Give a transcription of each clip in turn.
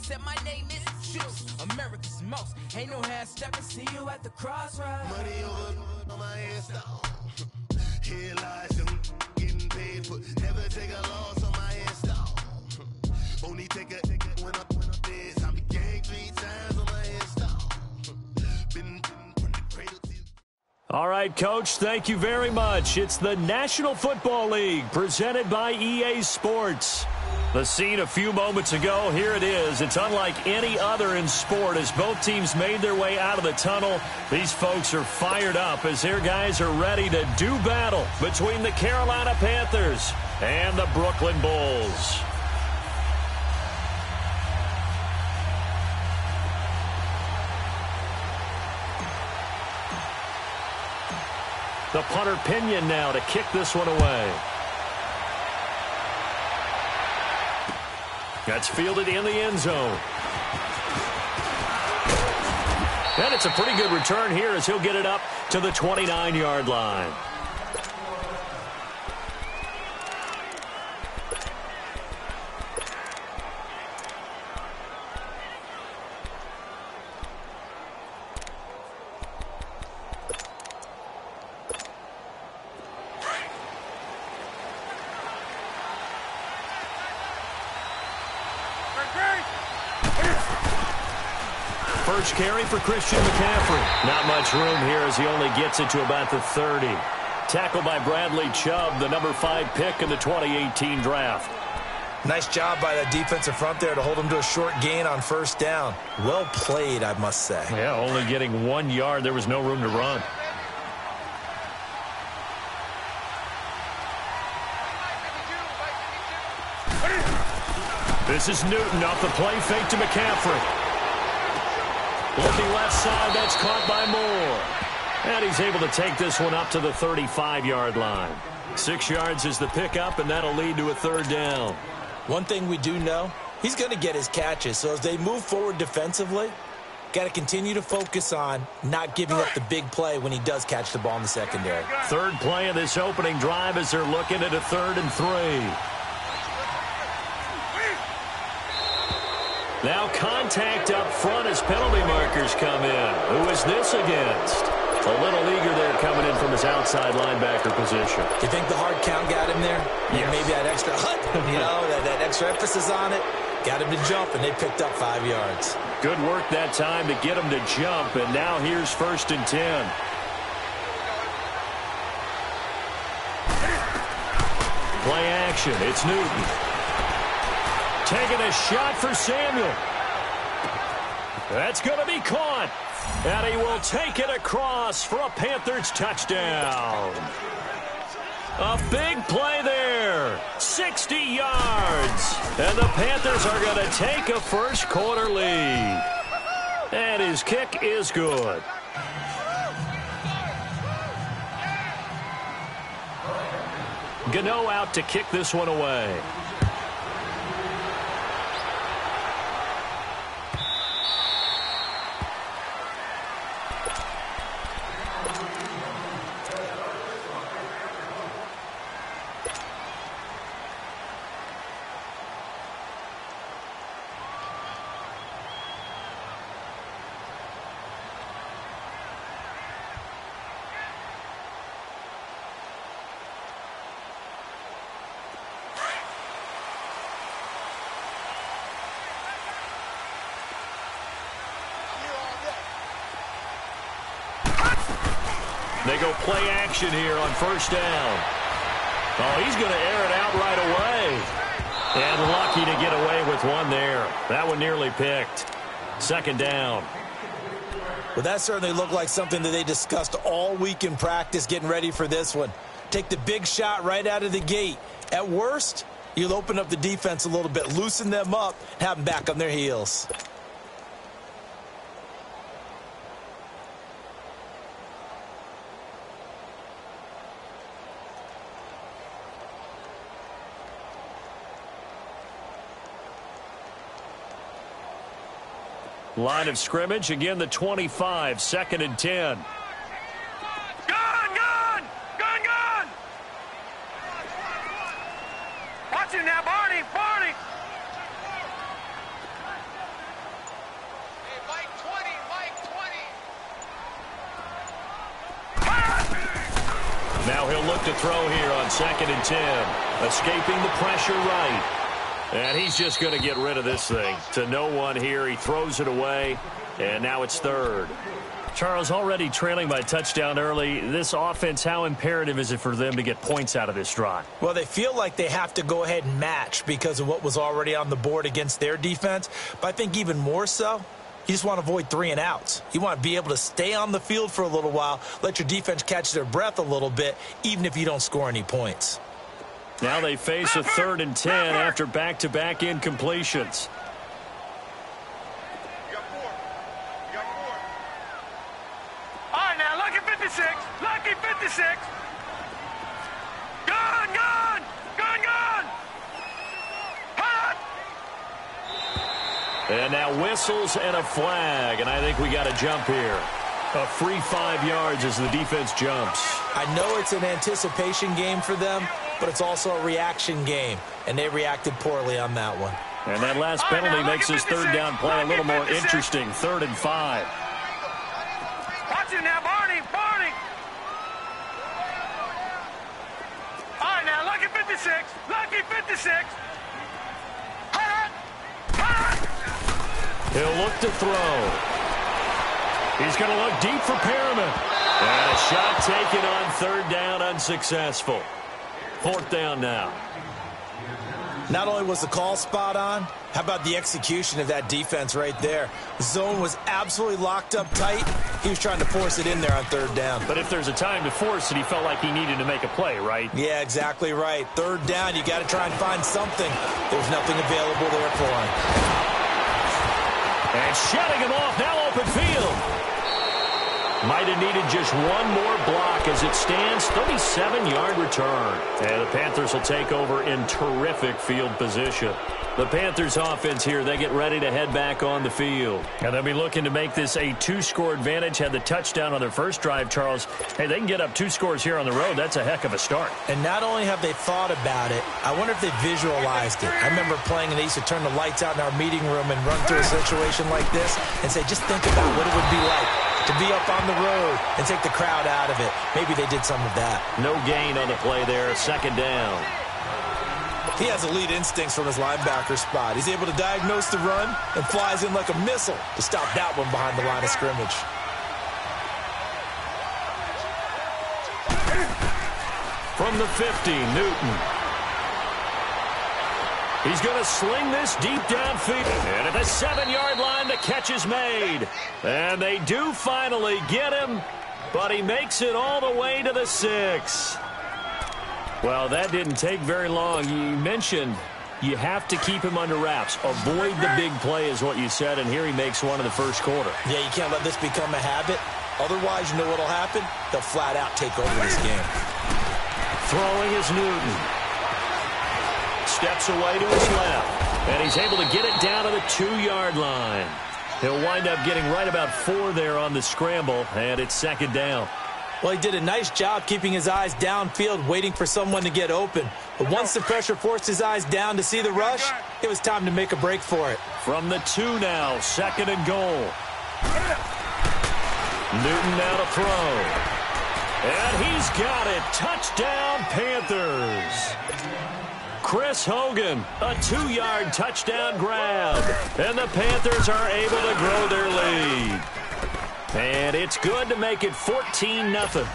said my name is Juice, America's most. Ain't no half stepping, see you at the crossroads. Money over on my headstone. Here lies them getting paid for. Never take a loss on my headstone. Only take a when I'm dead. I'm the gang 3 times on my headstone. Been from the cradle to. All right, Coach, thank you very much. It's the National Football League presented by EA Sports. The scene a few moments ago, here it is. It's unlike any other in sport as both teams made their way out of the tunnel. These folks are fired up as their guys are ready to do battle between the Carolina Panthers and the Brooklyn Bulls. The punter Pinion now to kick this one away. That's fielded in the end zone. And it's a pretty good return here as he'll get it up to the 29-yard line. First carry for Christian McCaffrey. Not much room here as he only gets it to about the 30. Tackled by Bradley Chubb, the number 5 pick in the 2018 draft. Nice job by that defensive front there to hold him to a short gain on first down. Well played, I must say. Yeah, only getting 1 yard. There was no room to run. This is Newton off the play fake to McCaffrey. Looking left side, that's caught by Moore. And he's able to take this one up to the 35-yard line. 6 yards is the pickup, and that'll lead to a third down. One thing we do know, he's going to get his catches. So as they move forward defensively, got to continue to focus on not giving up the big play when he does catch the ball in the secondary. Third play of this opening drive as they're looking at a 3rd and 3. Now contact up front as penalty markers come in. Who is this against? A little eager there coming in from his outside linebacker position. Do you think the hard count got him there? Yes. Maybe that extra that extra emphasis on it. Got him to jump, and they picked up 5 yards. Good work that time to get him to jump, and now here's 1st and 10. Play action. It's Newton. Taking a shot for Samuel. That's going to be caught. And he will take it across for a Panthers touchdown. A big play there. 60 yards. And the Panthers are going to take a first quarter lead. And his kick is good. Gano out to kick this one away. They go play action here on first down. Oh, he's going to air it out right away. And lucky to get away with one there. That one nearly picked. 2nd down. Well, that certainly looked like something that they discussed all week in practice getting ready for this one. Take the big shot right out of the gate. At worst, you'll open up the defense a little bit, loosen them up, have them back on their heels. Line of scrimmage, again the 25, 2nd and 10. Gun! Watch it now, Barney! Now he'll look to throw here on 2nd and 10. Escaping the pressure right. And he's just going to get rid of this thing. To no one here. He throws it away. And now it's 3rd. Charles, already trailing by a touchdown early. This offense, how imperative is it for them to get points out of this drive? Well, they feel like they have to go ahead and match because of what was already on the board against their defense. But I think even more so, you just want to avoid 3 and outs. You want to be able to stay on the field for a little while, let your defense catch their breath a little bit, even if you don't score any points. Now they face a 3rd and 10 after back-to-back incompletions. All right, now, lucky 56. Lucky 56. Gone, gone. Gone, gone. Hot. And now whistles and a flag, and I think we got a jump here. A free 5 yards as the defense jumps. I know it's an anticipation game for them, but it's also a reaction game, and they reacted poorly on that one. And that last penalty makes this 3rd down play a little more interesting. 3rd and 5. Watch it now, Barney, Barney. All right, now, lucky 56. Lucky 56. Hot. Hot. He'll look to throw. He's going to look deep for Perriman. And a shot taken on 3rd down, unsuccessful. 4th down now. Not only was the call spot on, how about the execution of that defense right there? The zone was absolutely locked up tight. He was trying to force it in there on 3rd down. But if there's a time to force it, he felt like he needed to make a play, right? Yeah, exactly right. 3rd down, you got to try and find something. There's nothing available there for him. And shutting him off, now open field. Might have needed just one more block as it stands. 37-yard return. And the Panthers will take over in terrific field position. The Panthers offense here, they get ready to head back on the field. And they'll be looking to make this a 2-score advantage. Had the touchdown on their first drive, Charles. Hey, they can get up 2 scores here on the road. That's a heck of a start. And not only have they thought about it, I wonder if they visualized it. I remember playing and they used to turn the lights out in our meeting room and run through a situation like this and say, just think about what it would be like to be up on the road and take the crowd out of it. Maybe they did some of that. No gain on the play there. 2nd down. He has elite instincts from his linebacker spot. He's able to diagnose the run and flies in like a missile to stop that one behind the line of scrimmage. From the 50, Newton. He's going to sling this deep downfield. And at the 7-yard line, the catch is made. And they do finally get him, but he makes it all the way to the 6. Well, that didn't take very long. You mentioned you have to keep him under wraps. Avoid the big play is what you said, and here he makes one in the first quarter. Yeah, you can't let this become a habit. Otherwise, you know what will happen? They'll flat out take over this game. Throwing is Newton. Steps away to his left, and he's able to get it down to the 2-yard line. He'll wind up getting right about 4 there on the scramble, and it's 2nd down. Well, he did a nice job keeping his eyes downfield, waiting for someone to get open. But once the pressure forced his eyes down to see the rush, it was time to make a break for it. From the 2 now, 2nd and goal. Newton now to throw. And he's got it. Touchdown, Panthers. Chris Hogan, a 2-yard touchdown grab. And the Panthers are able to grow their lead. And it's good to make it 14-0.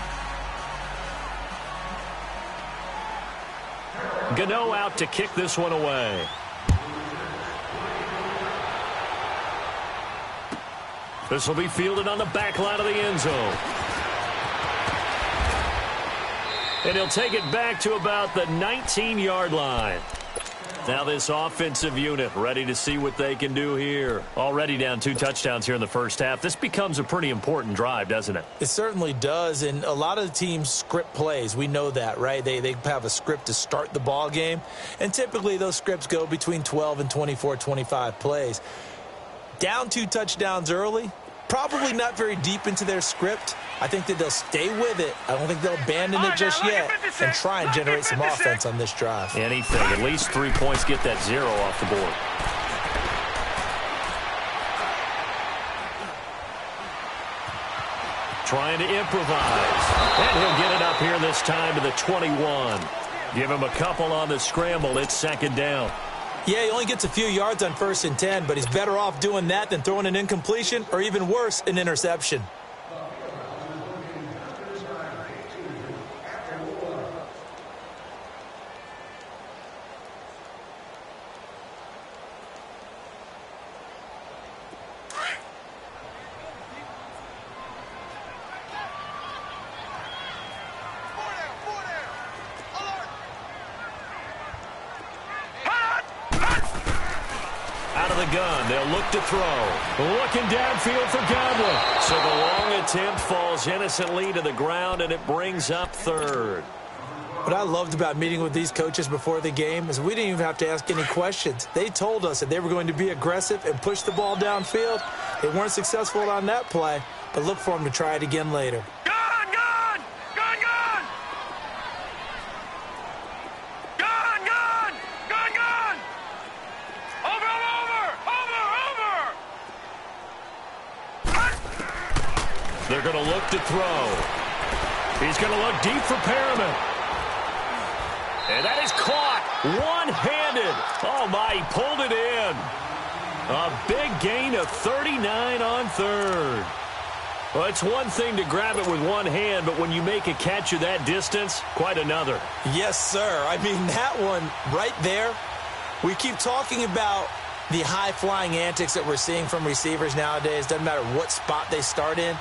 Gano out to kick this one away. This will be fielded on the back line of the end zone. And he'll take it back to about the 19-yard line. Now this offensive unit ready to see what they can do here. Already down 2 touchdowns here in the first half. This becomes a pretty important drive, doesn't it? It certainly does, and a lot of the teams script plays. We know that, right? They have a script to start the ball game, and typically those scripts go between 12 and 24, 25 plays. Down 2 touchdowns early, probably not very deep into their script. I think that they'll stay with it. I don't think they'll abandon it just yet and try and generate some offense on this drive. Anything. At least 3 points. Get that 0 off the board. trying to improvise. And he'll get it up here this time to the 21. Give him a couple on the scramble. It's second down. Yeah, he only gets a few yards on 1st and 10, but he's better off doing that than throwing an incompletion or even worse, an interception. Gun. They'll look to throw. Looking downfield for Godwin. So the long attempt falls innocently to the ground, and it brings up third. What I loved about meeting with these coaches before the game is we didn't even have to ask any questions. They told us that they were going to be aggressive and push the ball downfield. They weren't successful on that play, but look for them to try it again later. They're going to look to throw. He's going to look deep for Perriman. And that is caught one-handed. Oh, my, he pulled it in. A big gain of 39 on third. Well, it's one thing to grab it with one hand, but when you make a catch of that distance, quite another. Yes, sir. I mean, that one right there, we keep talking about the high-flying antics that we're seeing from receivers nowadays. Doesn't matter what spot they start in.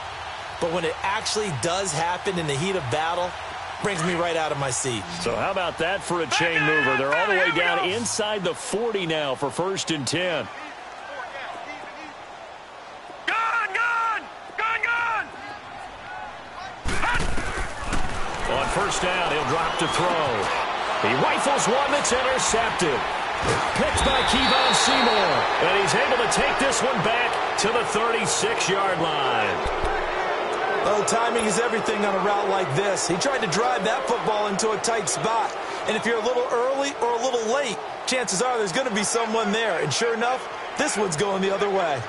But when it actually does happen in the heat of battle, brings me right out of my seat. So how about that for a chain mover? They're all the way down inside the 40 now for 1st and 10. On 1st down, he'll drop to throw. He rifles one that's intercepted. Picked by Kevon Seymour. And he's able to take this one back to the 36-yard line. Oh, timing is everything on a route like this. He tried to drive that football into a tight spot. And if you're a little early or a little late, chances are there's going to be someone there. And sure enough, this one's going the other way.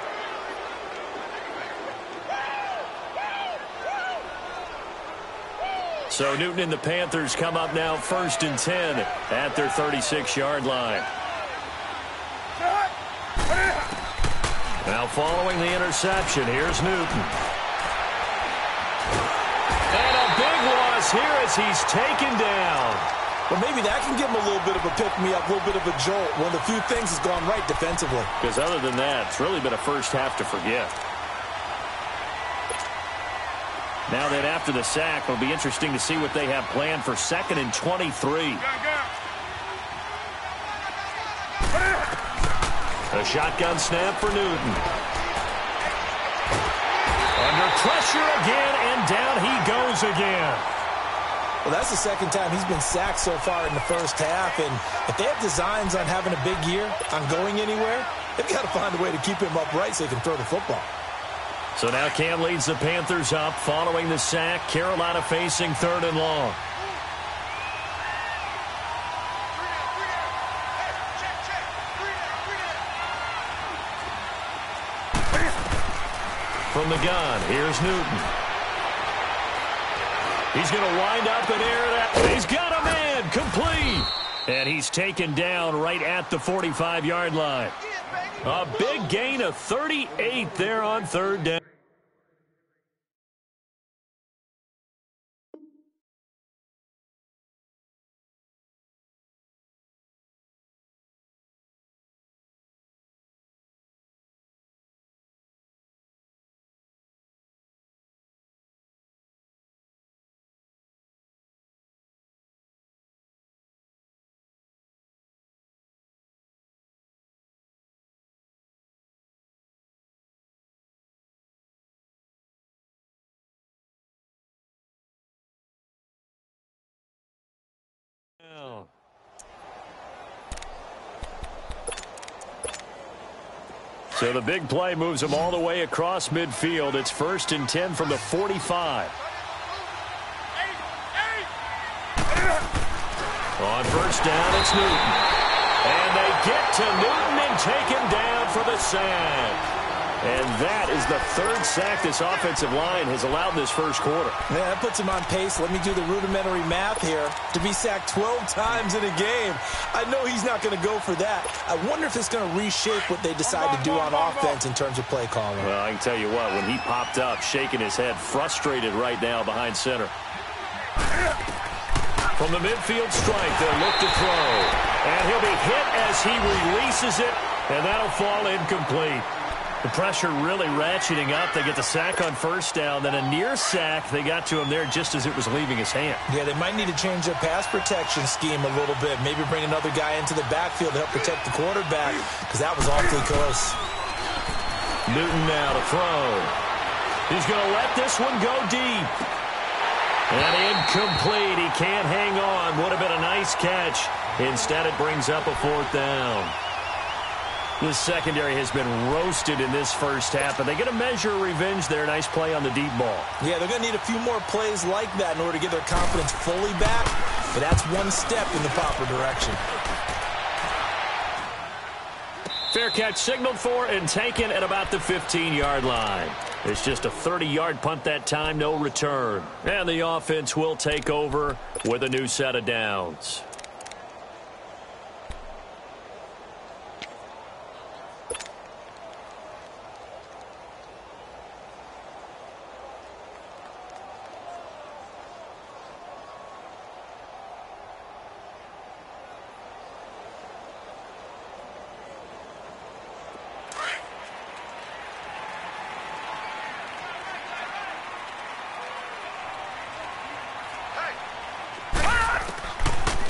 So Newton and the Panthers come up now 1st and 10 at their 36-yard line. Now following the interception, here's Newton. And a big loss here as he's taken down. Well, maybe that can give him a little bit of a pick-me-up, a little bit of a jolt. One of the few things has gone right defensively. Because other than that, it's really been a first half to forget. Now that after the sack, it'll be interesting to see what they have planned for 2nd and 23. A shotgun snap for Newton. Under pressure again, and down he goes again. Well, that's the second time he's been sacked so far in the first half, and if they have designs on having a big year, on going anywhere, they've got to find a way to keep him upright so he can throw the football. So now Cam leads the Panthers up following the sack. Carolina facing 3rd and long. From the gun, here's Newton. He's going to wind up and air it out. He's got a man, complete. And he's taken down right at the 45-yard line. A big gain of 38 there on 3rd down. So the big play moves them all the way across midfield. It's 1st and 10 from the 45. On 1st down, it's Newton. And they get to Newton and take him down for the sack. And that is the third sack this offensive line has allowed this first quarter. Yeah, that puts him on pace. Let me do the rudimentary math here. To be sacked 12 times in a game. I know he's not going to go for that. I wonder if it's going to reshape what they decide to do on offense in terms of play calling. Well, I can tell you what, when he popped up, shaking his head, frustrated right now behind center. From the midfield strike, they'll look to throw. And he'll be hit as he releases it, and that'll fall incomplete. The pressure really ratcheting up. They get the sack on first down, then a near sack. They got to him there just as it was leaving his hand. Yeah, they might need to change their pass protection scheme a little bit. Maybe bring another guy into the backfield to help protect the quarterback, because that was awfully close. Newton now to throw. He's going to let this one go deep. And incomplete. He can't hang on. Would have been a nice catch. Instead, it brings up a fourth down. This secondary has been roasted in this first half, and they get a measure of revenge there. Nice play on the deep ball. Yeah, they're going to need a few more plays like that in order to get their confidence fully back, but that's one step in the proper direction. Fair catch signaled for and taken at about the 15-yard line. It's just a 30-yard punt that time, no return. And the offense will take over with a new set of downs.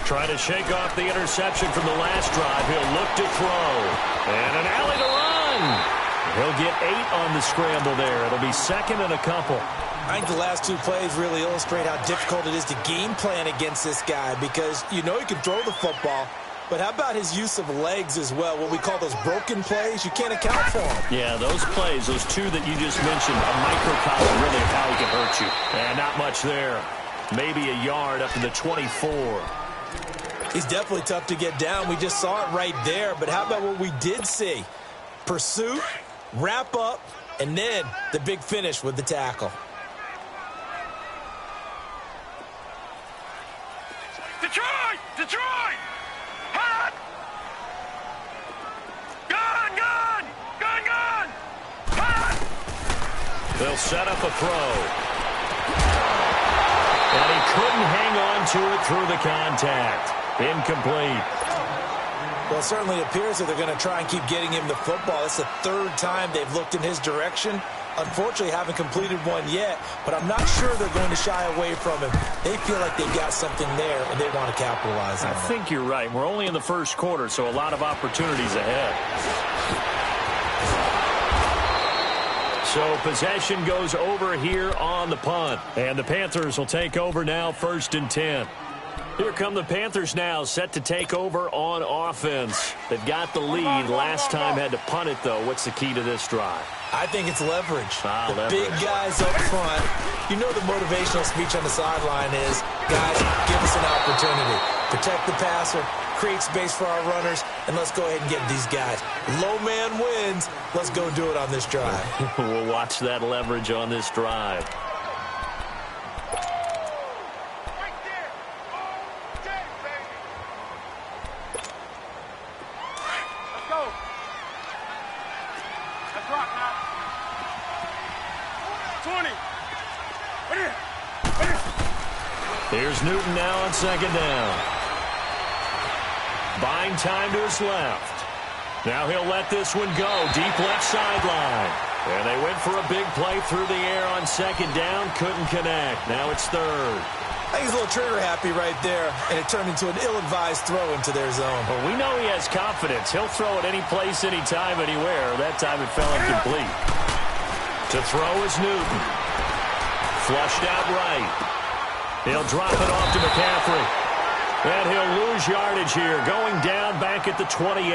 Trying to shake off the interception from the last drive. He'll look to throw. And an alley to run. He'll get 8 on the scramble there. It'll be second and a couple. I think the last two plays really illustrate how difficult it is to game plan against this guy, because you know he can throw the football, but how about his use of legs as well? What we call those broken plays, you can't account for them. Yeah, those plays, those two that you just mentioned, a microcosm really of how he can hurt you. And not much there. Maybe a yard up to the 24. He's definitely tough to get down. We just saw it right there. But how about what we did see? Pursuit, wrap up, and then the big finish with the tackle. Detroit! Detroit! Hot! Gun! Gun! Gun! Gun! Hot! They'll set up a throw. And he couldn't hang on to it through the contact. Incomplete. Well, it certainly appears that they're going to try and keep getting him the football. It's the third time they've looked in his direction. Unfortunately, haven't completed one yet, but I'm not sure they're going to shy away from him. They feel like they've got something there, and they want to capitalize on it. I think you're right. We're only in the first quarter, so a lot of opportunities ahead. So possession goes over here on the punt, and the Panthers will take over now, 1st and 10. Here come the Panthers now, set to take over on offense. They've got the lead. Last time had to punt it, though. What's the key to this drive? I think it's leverage. Leverage. Big guys up front. You know the motivational speech on the sideline is, guys, give us an opportunity. Protect the passer, create space for our runners, and let's go ahead and get these guys. Low man wins. Let's go do it on this drive. We'll watch that leverage on this drive. Here's Newton now on 2nd down. Buying time to his left. Now he'll let this one go. Deep left sideline. And they went for a big play through the air on 2nd down. Couldn't connect. Now it's 3rd. I think he's a little trigger happy right there, and it turned into an ill-advised throw into their zone. Well, we know he has confidence. He'll throw it any place, anytime, anywhere. That time it fell incomplete. To throw is Newton. Flushed out right. He'll drop it off to McCaffrey. And he'll lose yardage here. Going down back at the 28.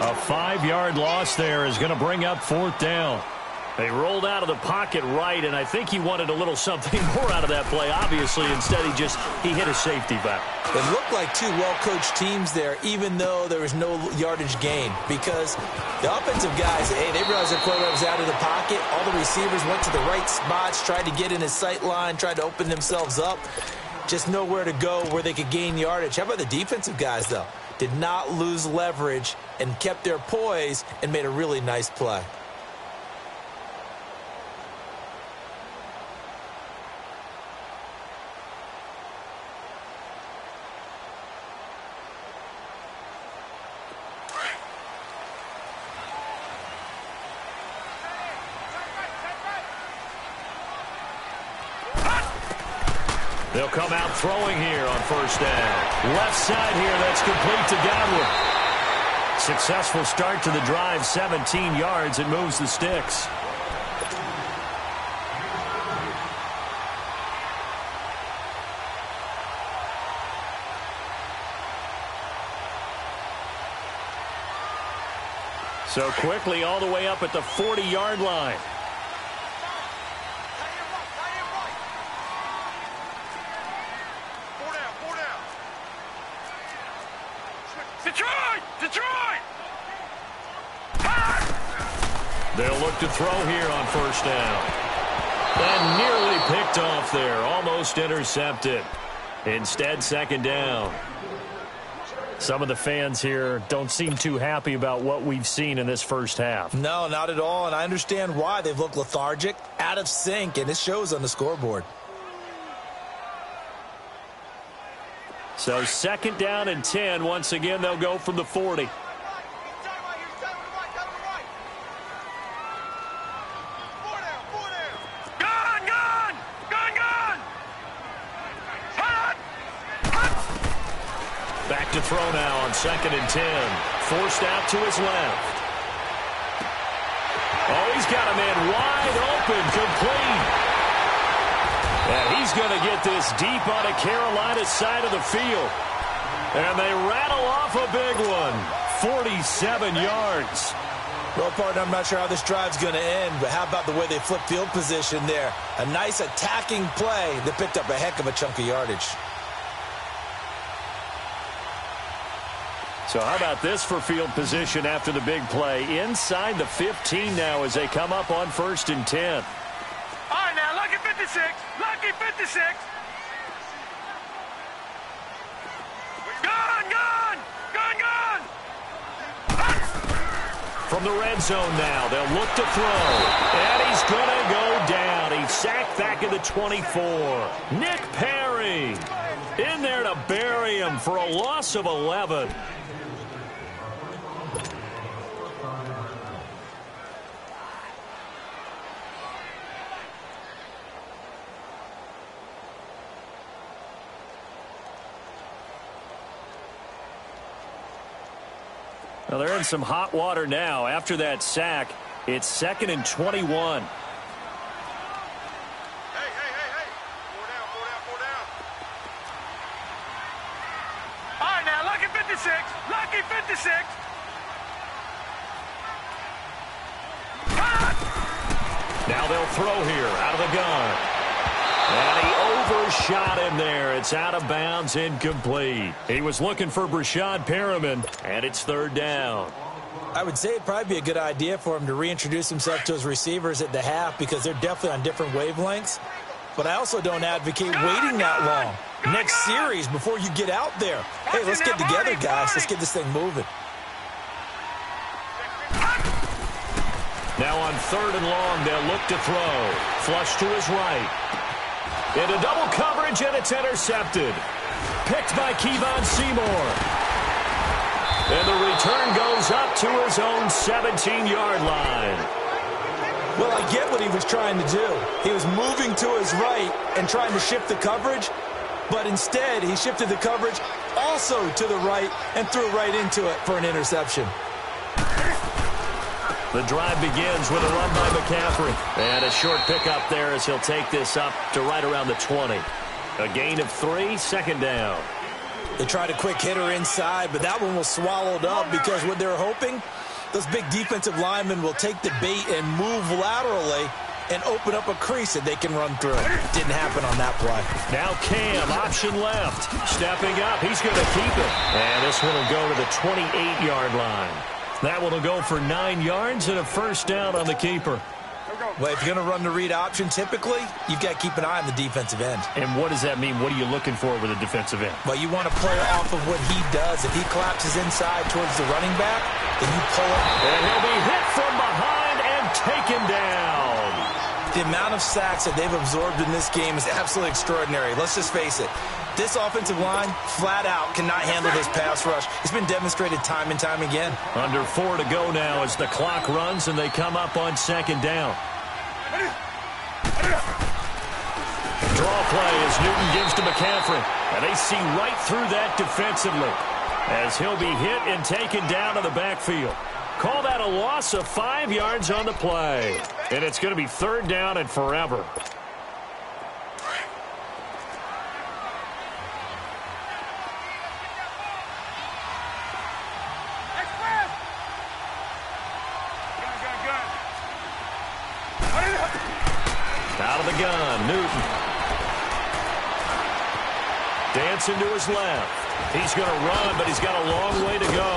A 5-yard loss there is going to bring up 4th down. They rolled out of the pocket right, and I think he wanted a little something more out of that play. Obviously, instead he hit a safety back. It looked like two well-coached teams there, even though there was no yardage gain, because the offensive guys, hey, they realized their quarterback was out of the pocket. All the receivers went to the right spots, tried to get in his sight line, tried to open themselves up. Just nowhere to go where they could gain yardage. How about the defensive guys, though? Did not lose leverage and kept their poise and made a really nice play. They'll come out throwing here on first down. Left side here, that's complete to Godwin. Successful start to the drive, 17 yards. It moves the sticks. So quickly all the way up at the 40-yard line. They'll look to throw here on first down. And nearly picked off there. Almost intercepted. Instead, second down. Some of the fans here don't seem too happy about what we've seen in this first half. No, not at all, and I understand why. They've looked lethargic, out of sync, and it shows on the scoreboard. So second down and 10. Once again, they'll go from the 40. Back to throw now on second and 10. Forced out to his left. Oh, he's got a man wide open, complete. And he's going to get this deep on a Carolina side of the field. And they rattle off a big one. 47 yards. Well, partner, I'm not sure how this drive's going to end, but how about the way they flip field position there? A nice attacking play that picked up a heck of a chunk of yardage. So how about this for field position after the big play? Inside the 15 now as they come up on first and 10. All right, now, lucky 56. Lucky 56. Gun, gun, gun, gun. From the red zone now, they'll look to throw. And he's going to go down. He's sacked back at the 24. Nick Perry in there to bury him for a loss of 11. Well, they're in some hot water now. After that sack, it's second and 21. Hey, hey, hey. 4 down, 4 down, 4 down. All right, now, lucky 56. Lucky 56. Now they'll throw here out of the gun. And he overshot him there. It's out of bounds, incomplete. He was looking for Brashad Perriman, and it's third down. I would say it'd probably be a good idea for him to reintroduce himself to his receivers at the half because they're definitely on different wavelengths. But I also don't advocate waiting that long. Next series before you get out there. Hey, let's get together, guys. Let's get this thing moving. Now on third and long, they'll look to throw. Flush to his right. Into double coverage, and it's intercepted. Picked by Kevon Seymour. And the return goes up to his own 17-yard line. Well, I get what he was trying to do. He was moving to his right and trying to shift the coverage, but instead he shifted the coverage also to the right and threw right into it for an interception. The drive begins with a run by McCaffrey. And a short pickup there as he'll take this up to right around the 20. A gain of 3, second down. They tried a quick hitter inside, but that one was swallowed up because what they were hoping Those big defensive linemen will take the bait and move laterally and open up a crease that they can run through. Didn't happen on that play. Now Cam, option left. Stepping up, he's going to keep it. And this one will go to the 28-yard line. That one will go for 9 yards and a first down on the keeper. Well, if you're going to run the read option, typically, you've got to keep an eye on the defensive end. And what does that mean? What are you looking for with a defensive end? Well, you want to play off of what he does. If he collapses inside towards the running back, then you pull it. And he'll be hit from behind and taken down. The amount of sacks that they've absorbed in this game is absolutely extraordinary. Let's just face it. This offensive line, flat out, cannot handle this pass rush. It's been demonstrated time and time again. Under 4 to go now as the clock runs and they come up on second down. Draw play as Newton gives to McCaffrey. And they see right through that defensively as he'll be hit and taken down to the backfield. Call that a loss of 5 yards on the play. And it's going to be third down and forever. Out of the gun, Newton. Dancing to his left. He's going to run, but he's got a long way to go.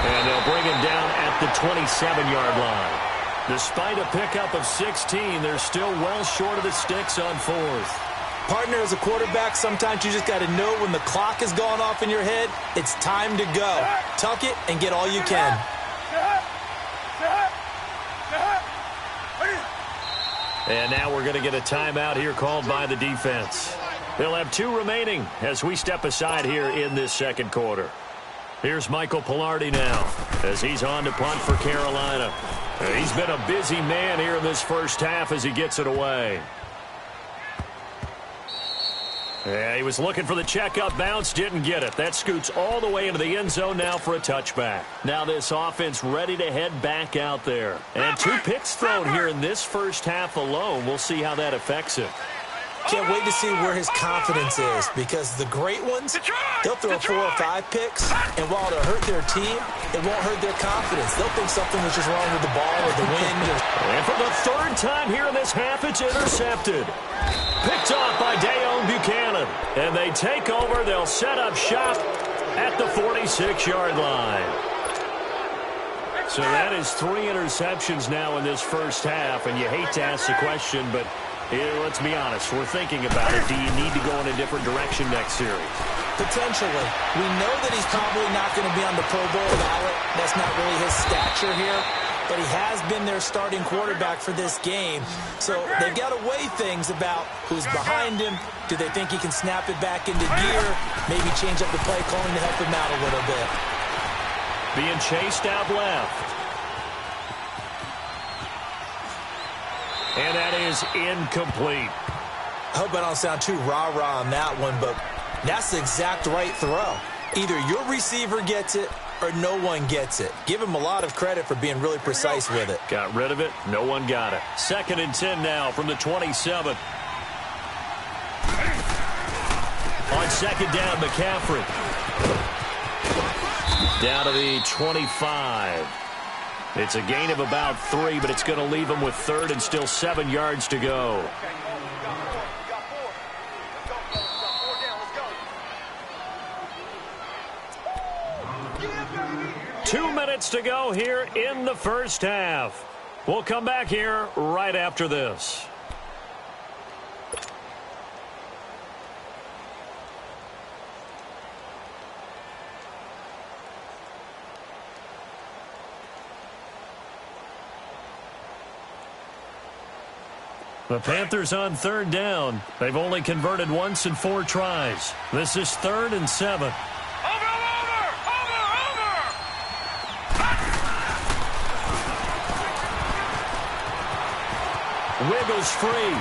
And they'll bring him down at the 27-yard line. Despite a pickup of 16, they're still well short of the sticks on fourth. Partner, as a quarterback, sometimes you just got to know when the clock has gone off in your head, it's time to go. Tuck it and get all you can. And now we're going to get a timeout here called by the defense. They'll have 2 remaining as we step aside here in this second quarter. Here's Michael Pilardi now as he's on to punt for Carolina. And he's been a busy man here in this first half as he gets it away. Yeah, he was looking for the check-up bounce, didn't get it. That scoots all the way into the end zone now for a touchback. Now this offense ready to head back out there. And 2 picks thrown here in this first half alone. We'll see how that affects him. Can't wait to see where his confidence is, because the great ones, they'll throw 4 or 5 picks, and while it'll hurt their team, it won't hurt their confidence. They'll think something was just wrong with the ball or the wind. And for the 3rd time here in this half, it's intercepted. Picked off by Dayon Buchanan. And they take over. They'll set up shop at the 46-yard line. So that is 3 interceptions now in this first half. And you hate to ask the question, but let's be honest. We're thinking about it. Do you need to go in a different direction next series? Potentially. We know that he's probably not going to be on the Pro Bowl ballot. That's not really his stature here. But he has been their starting quarterback for this game. So they've got to weigh things about who's behind him. Do they think he can snap it back into gear? Maybe change up the play calling to help him out a little bit. Being chased out left. And that is incomplete. I hope I don't sound too rah-rah on that one, but that's the exact right throw. Either your receiver gets it or no one gets it. Give him a lot of credit for being really precise with it. Got rid of it. No one got it. 2nd and 10 now from the 27. On second down, McCaffrey. Down to the 25. It's a gain of about 3, but it's going to leave him with 3rd and still 7 yards to go. Two minutes to go here in the first half. We'll come back here right after this. The Panthers on 3rd down. They've only converted once in 4 tries. This is 3rd and 7. Wiggles free.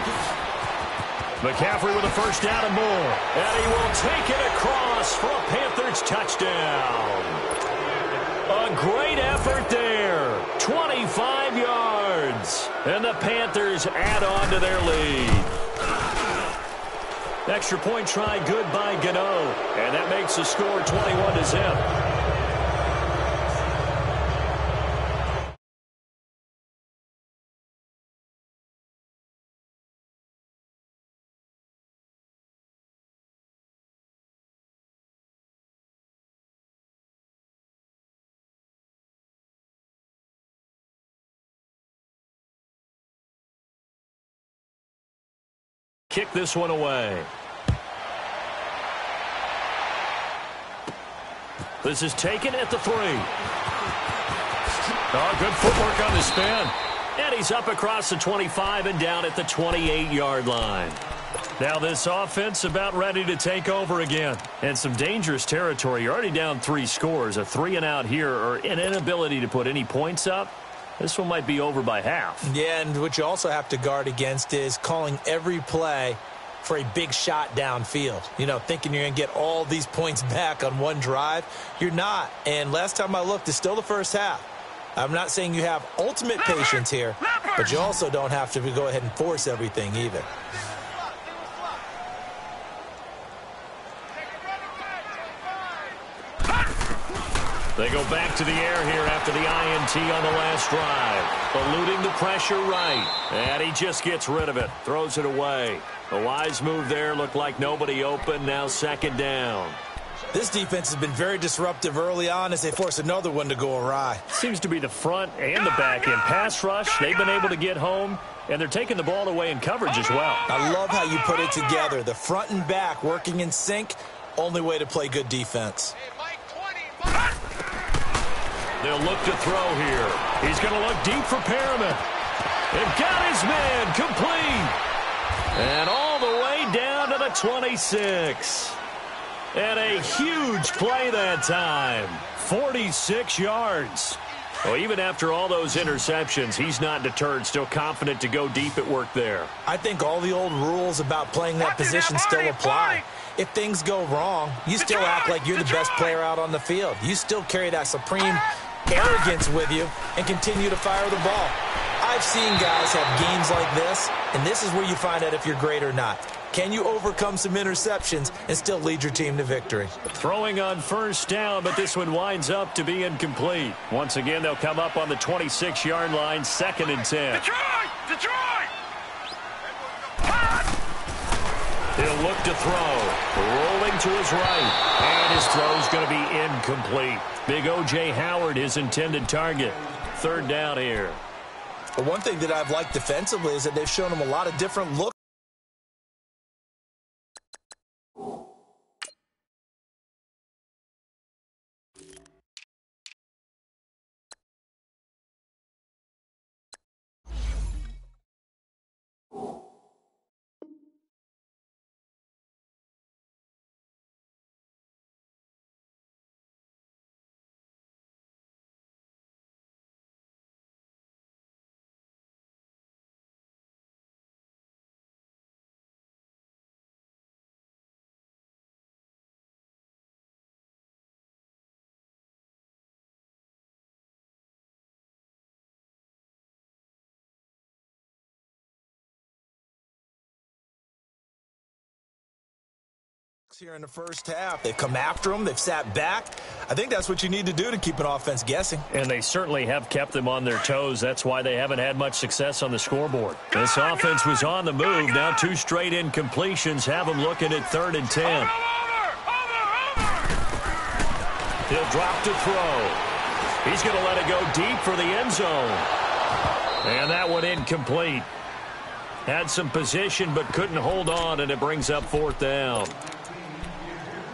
McCaffrey with a first down and more. And he will take it across for a Panthers touchdown. A great effort there. 25 yards. And the Panthers add on to their lead. Extra point try good by Gano. And that makes the score 21-0. kick this one away. This is taken at the 3. Oh, good footwork on the spin. And he's up across the 25 and down at the 28-yard line. Now this offense about ready to take over again. And some dangerous territory. You're already down 3 scores. A 3-and-out here or an inability to put any points up. This one might be over by half. Yeah, and what you also have to guard against is calling every play for a big shot downfield. You know, thinking you're going to get all these points back on one drive. You're not. And last time I looked, it's still the first half. I'm not saying you have ultimate patience here, but you also don't have to go ahead and force everything either. They go back to the air here after the INT on the last drive. Eluding the pressure right. And he just gets rid of it. Throws it away. A wise move there. Looked like nobody open. Now 2nd down. This defense has been very disruptive early on as they force another one to go awry. Seems to be the front and the back end. Pass rush, they've been able to get home, and they're taking the ball away in coverage as well. I love how you put it together. The front and back working in sync. Only way to play good defense. They'll look to throw here. He's going to look deep for Perriman. And got his man complete. And all the way down to the 26. And a huge play that time. 46 yards. Well, even after all those interceptions, he's not deterred, still confident to go deep at work there. I think all the old rules about playing that position still apply. If things go wrong, you still act like you're the best player out on the field. You still carry that supreme arrogance with you and continue to fire the ball. I've seen guys have games like this, and this is where you find out if you're great or not. Can you overcome some interceptions and still lead your team to victory? Throwing on 1st down, but this one winds up to be incomplete. Once again, they'll come up on the 26-yard line, 2nd and 10. Detroit! He'll look to throw. Rolling to his right. And his throw's going to be incomplete. Big O.J. Howard, his intended target. 3rd down here. But one thing that I've liked defensively is that they've shown him a lot of different looks. Here in the first half. They've come after him. They've sat back. I think that's what you need to do to keep an offense guessing. And they certainly have kept them on their toes. That's why they haven't had much success on the scoreboard. This offense was on the move. Now 2 straight incompletions have them looking at 3rd and 10. He'll drop to throw. He's going to let it go deep for the end zone. And that one incomplete. Had some position but couldn't hold on, and it brings up 4th down.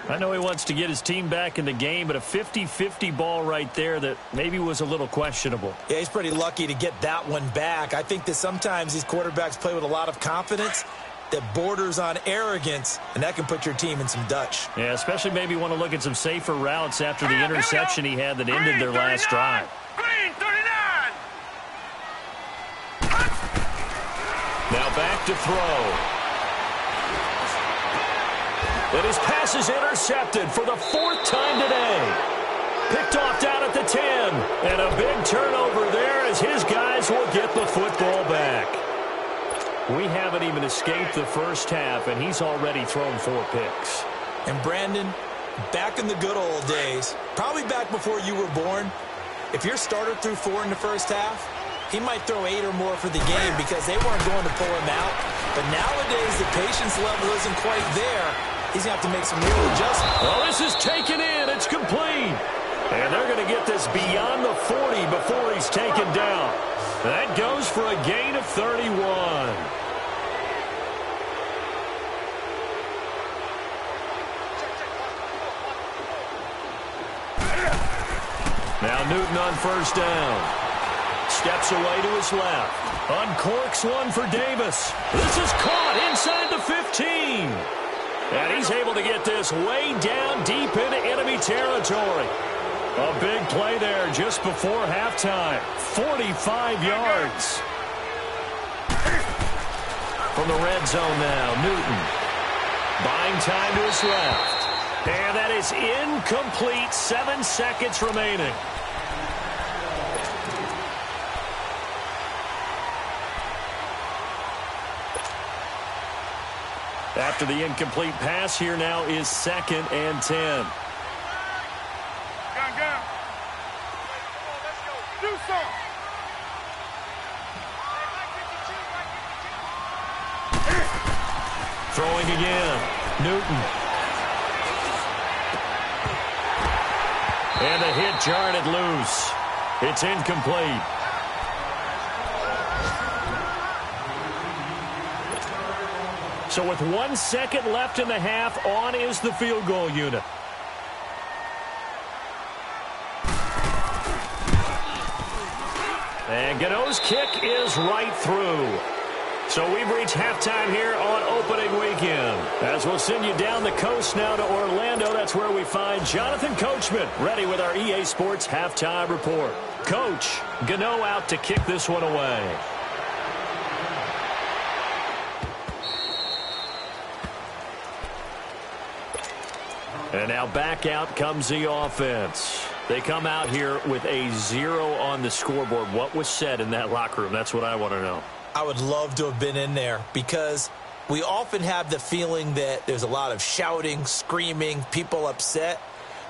I know he wants to get his team back in the game, but a 50-50 ball right there that maybe was a little questionable. Yeah, he's pretty lucky to get that one back. I think that sometimes these quarterbacks play with a lot of confidence that borders on arrogance, and that can put your team in some Dutch. Yeah, especially maybe want to look at some safer routes after the interception he had that ended their last drive. Green 39. Now back to throw. And his pass is intercepted for the 4th time today. Picked off down at the 10. And a big turnover there as his guys will get the football back. We haven't even escaped the first half, and he's already thrown 4 picks. And Brandon, back in the good old days, probably back before you were born, if your starter threw 4 in the first half, he might throw 8 or more for the game because they weren't going to pull him out. But nowadays, the patience level isn't quite there. He's going to have to make some real adjustments. Well, this is taken in. It's complete. And they're going to get this beyond the 40 before he's taken down. That goes for a gain of 31. Now Newton on first down. Steps away to his left. Uncorks one for Davis. This is caught inside the 15. And he's able to get this way down deep into enemy territory. A big play there just before halftime. 45 yards. From the red zone now, Newton. Buying time to his left. And that is incomplete. 7 seconds remaining. After the incomplete pass, here now is 2nd and 10. Gun. Let's go. Do something. Throwing again. Newton. And the hit jarred it loose. It's incomplete. So with 1 second left in the half, on is the field goal unit. And Gano's kick is right through. So we've reached halftime here on opening weekend. As we'll send you down the coast now to Orlando, that's where we find Jonathan Coachman ready with our EA Sports halftime report. Coach, Gano out to kick this one away. And now back out comes the offense. They come out here with a 0 on the scoreboard. What was said in that locker room? That's what I want to know. I would love to have been in there because we often have the feeling that there's a lot of shouting, screaming, people upset.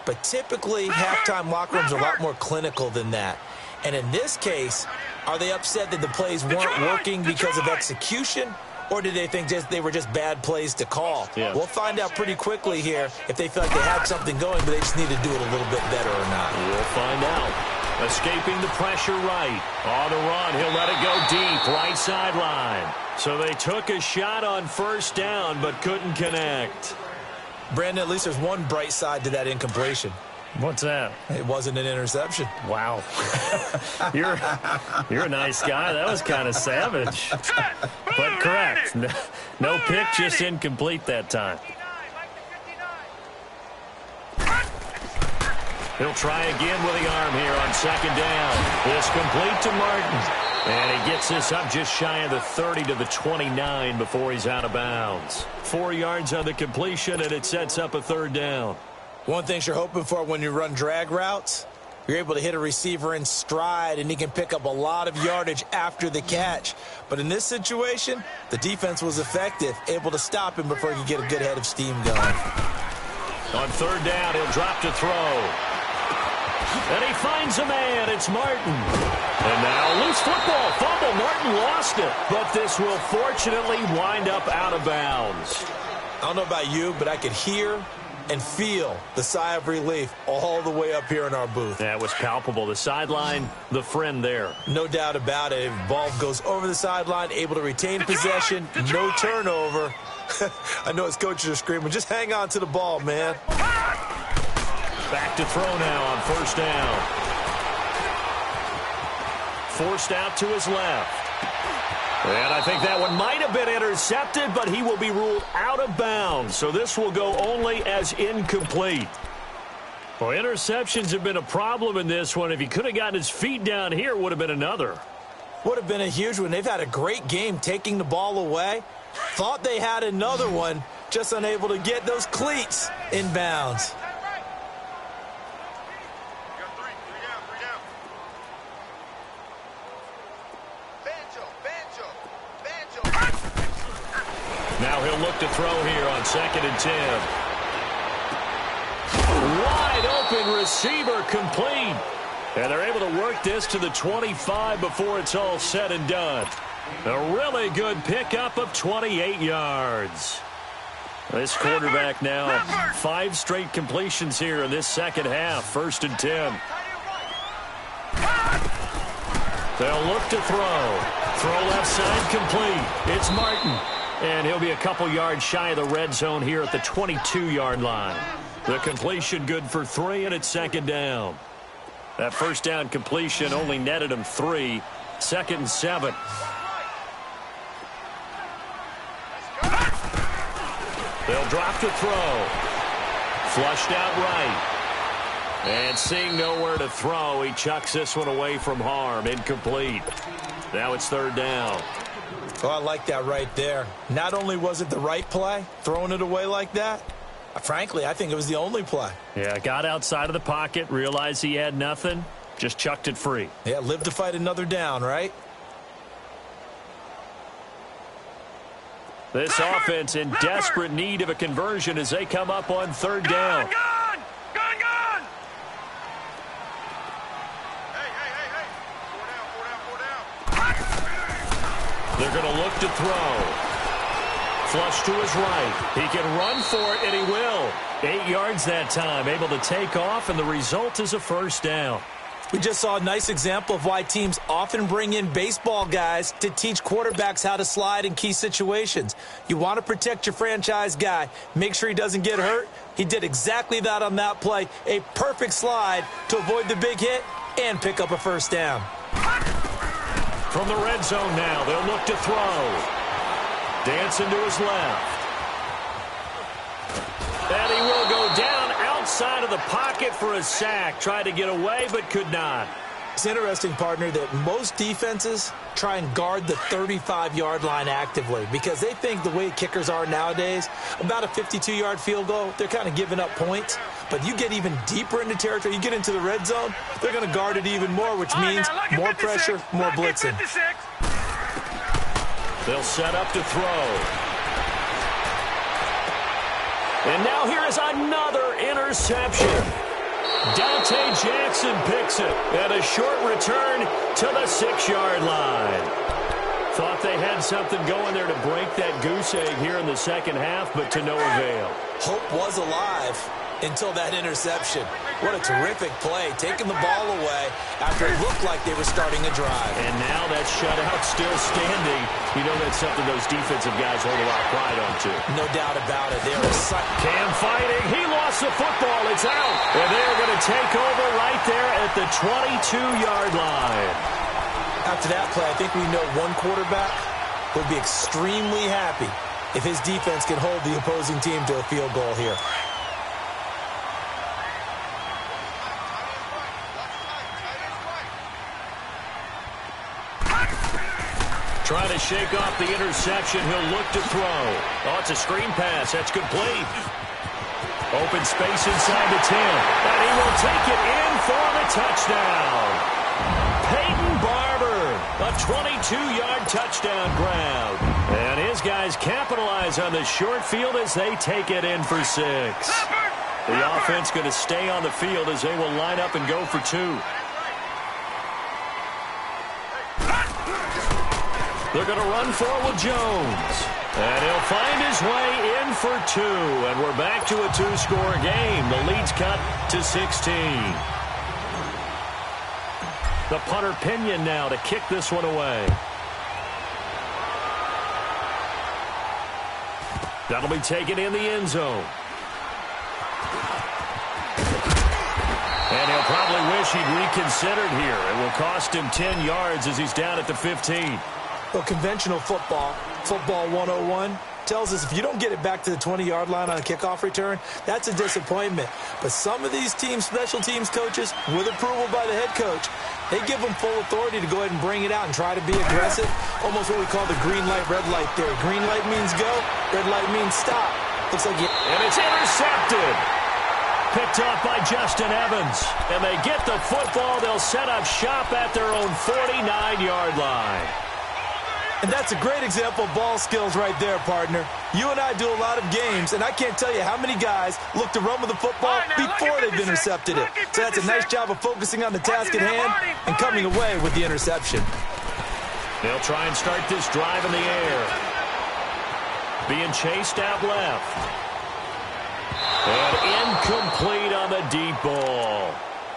But typically, halftime locker rooms are a lot more clinical than that. And in this case, are they upset that the plays weren't working because of execution? Or did they think they were just bad plays to call? Yeah. We'll find out pretty quickly here if they feel like they had something going, but they just need to do it a little bit better or not. We'll find out. Escaping the pressure right. On the run, he'll let it go deep, right sideline. So they took a shot on first down, but couldn't connect. Brandon, at least there's one bright side to that incompletion. What's that? It wasn't an interception. Wow. You're a nice guy. That was kind of savage. But correct. No pick, just incomplete that time. He'll try again with the arm here on second down. It's complete to Martin. And he gets this up just shy of the 30 to the 29 before he's out of bounds. 4 yards on the completion, and it sets up a third down. One thing you're hoping for when you run drag routes, you're able to hit a receiver in stride, and he can pick up a lot of yardage after the catch. But in this situation, the defense was effective, able to stop him before he could get a good head of steam going. On third down, he'll drop to throw. And he finds a man. It's Martin. And now loose football. Fumble. Martin lost it. But this will fortunately wind up out of bounds. I don't know about you, but I could hear and feel the sigh of relief all the way up here in our booth. That was palpable. The sideline, the friend there. No doubt about it. Ball goes over the sideline, able to retain possession, no turnover. I know his coaches are screaming, just hang on to the ball, man. Back to throw now on first down. Forced out to his left. And I think that one might have been intercepted, but he will be ruled out of bounds. So this will go only as incomplete. Well, interceptions have been a problem in this one. If he could have gotten his feet down here, it would have been another. Would have been a huge one. They've had a great game taking the ball away. Thought they had another one, just unable to get those cleats in bounds. Now he'll look to throw here on 2nd and 10. Wide open receiver complete. And they're able to work this to the 25 before it's all said and done. A really good pickup of 28 yards. This quarterback now 5 straight completions here in this second half. 1st and 10. They'll look to throw. Throw left side complete. It's Martin. And he'll be a couple yards shy of the red zone here at the 22-yard line. The completion good for 3, and it's 2nd down. That first down completion only netted him 3. 2nd and 7. They'll drop to throw. Flushed out right. And seeing nowhere to throw, he chucks this one away from harm. Incomplete. Now it's 3rd down. Oh, I like that right there. Not only was it the right play, throwing it away like that, frankly, I think it was the only play. Yeah, got outside of the pocket, realized he had nothing, just chucked it free. Yeah, live to fight another down, right? This offense in desperate need of a conversion as they come up on 3rd down. Gone! They're going to look to throw. Flush to his right. He can run for it, and he will. 8 yards that time, able to take off, and the result is a 1st down. We just saw a nice example of why teams often bring in baseball guys to teach quarterbacks how to slide in key situations. You want to protect your franchise guy. Make sure he doesn't get hurt. He did exactly that on that play. A perfect slide to avoid the big hit and pick up a 1st down. From the red zone now, they'll look to throw. Dancing to his left. And he will go down outside of the pocket for a sack. Tried to get away, but could not. It's interesting, partner, that most defenses try and guard the 35-yard line actively because they think the way kickers are nowadays, about a 52-yard field goal, they're kind of giving up points. But you get even deeper into territory, you get into the red zone, they're going to guard it even more, which means more pressure, more blitzing. They'll set up to throw. And now here is another interception. Dante Jackson picks it. And a short return to the 6-yard line. Thought they had something going there to break that goose egg here in the 2nd half, but to no avail. Hope was alive until that interception. What a terrific play, taking the ball away after it looked like they were starting a drive. And now that shutout still standing. You know that's something those defensive guys hold a lot of pride on, too. No doubt about it. They are Cam fighting. He lost the football. It's out. And they're going to take over right there at the 22-yard line. After that play, I think we know one quarterback would be extremely happy if his defense can hold the opposing team to a field goal here. Trying to shake off the interception. He'll look to throw. Oh, it's a screen pass. That's complete. Open space inside the 10. And he will take it in for the touchdown. Peyton Barber, a 22-yard touchdown grab. And his guys capitalize on the short field as they take it in for 6. The offense going to stay on the field as they will line up and go for 2. They're going to run forward Jones. And he'll find his way in for 2. And we're back to a 2-score game. The lead's cut to 16. The punter Pinion now to kick this one away. That'll be taken in the end zone. And he'll probably wish he'd reconsidered here. It will cost him 10 yards as he's down at the 15. Well, conventional football 101, tells us if you don't get it back to the 20-yard line on a kickoff return, that's a disappointment. But some of these teams, special teams coaches, with approval by the head coach, they give them full authority to go ahead and bring it out and try to be aggressive. Almost what we call the green light, red light theory. Green light means go, red light means stop. Looks like you... And it's intercepted. Picked off by Justin Evans. And they get the football. They'll set up shop at their own 49-yard line. And that's a great example of ball skills right there, partner. You and I do a lot of games, and I can't tell you how many guys look to run with the football before they've intercepted it. So that's a nice job of focusing on the task at hand and coming away with the interception. They'll try and start this drive in the air. Being chased out left. And incomplete on the deep ball.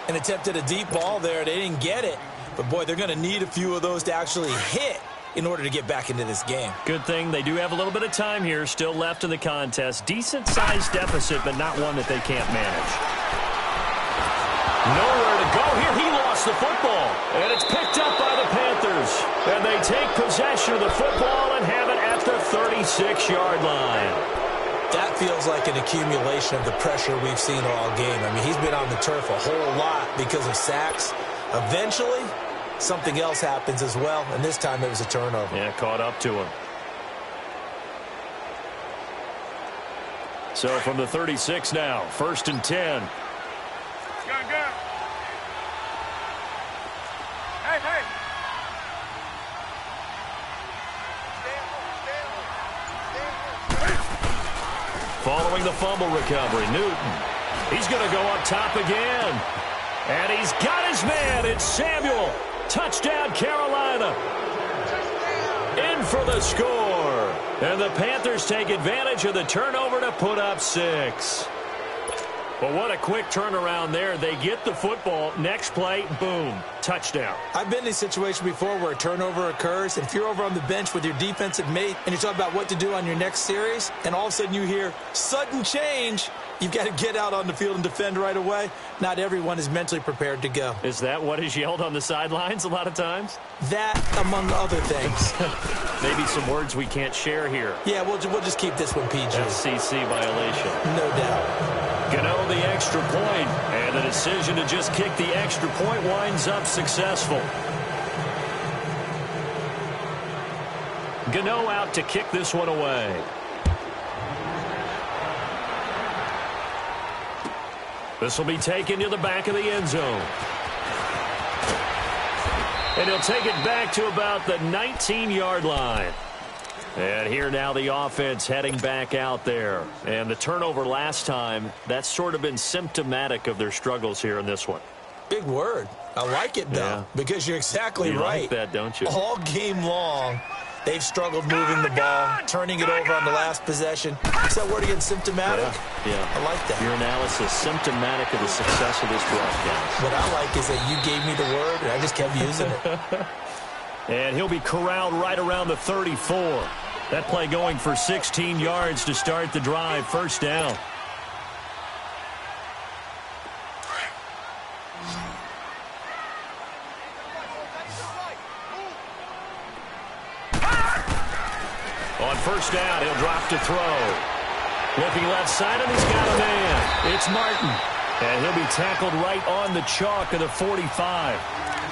An attempt at a deep ball there. They didn't get it. But, boy, they're going to need a few of those to actually hit in order to get back into this game. Good thing they do have a little bit of time here still left in the contest. Decent-sized deficit, but not one that they can't manage. Nowhere to go here. He lost the football. And it's picked up by the Panthers. And they take possession of the football and have it at the 36-yard line. That feels like an accumulation of the pressure we've seen all game. I mean, he's been on the turf a whole lot because of sacks. Eventually, something else happens as well, and this time it was a turnover. Yeah, caught up to him. So from the 36 now, 1st and 10. Go. Hey. Following the fumble recovery, Newton. He's going to go up top again. And he's got his man. It's Samuel. Touchdown, Carolina. In for the score. And the Panthers take advantage of the turnover to put up 6. But what a quick turnaround there. They get the football. Next play, boom, touchdown. I've been in a situation before where a turnover occurs, and if you're over on the bench with your defensive mate and you're talking about what to do on your next series, and all of a sudden you hear sudden change, you've got to get out on the field and defend right away. Not everyone is mentally prepared to go. Is that what is yelled on the sidelines a lot of times? That, among other things. Maybe some words we can't share here. Yeah, we'll just keep this one PG. FCC violation. No doubt. Gano the extra point, and the decision to just kick the extra point winds up successful. Gano out to kick this one away. This will be taken to the back of the end zone. And he'll take it back to about the 19-yard line. And here now the offense heading back out there. And the turnover last time, that's sort of been symptomatic of their struggles here in this one. Big word. I like it, though, because you're exactly right. You like that, don't you? All game long, they've struggled moving the ball, turning it over on the last possession. Is that word again, symptomatic? Yeah. I like that. Your analysis, symptomatic of the success of this broadcast. What I like is that you gave me the word, and I just kept using it. And he'll be corralled right around the 34. That play going for 16 yards to start the drive. First down. On first down, he'll drop to throw. Looking left side, and he's got a man. It's Martin. And he'll be tackled right on the chalk of the 45.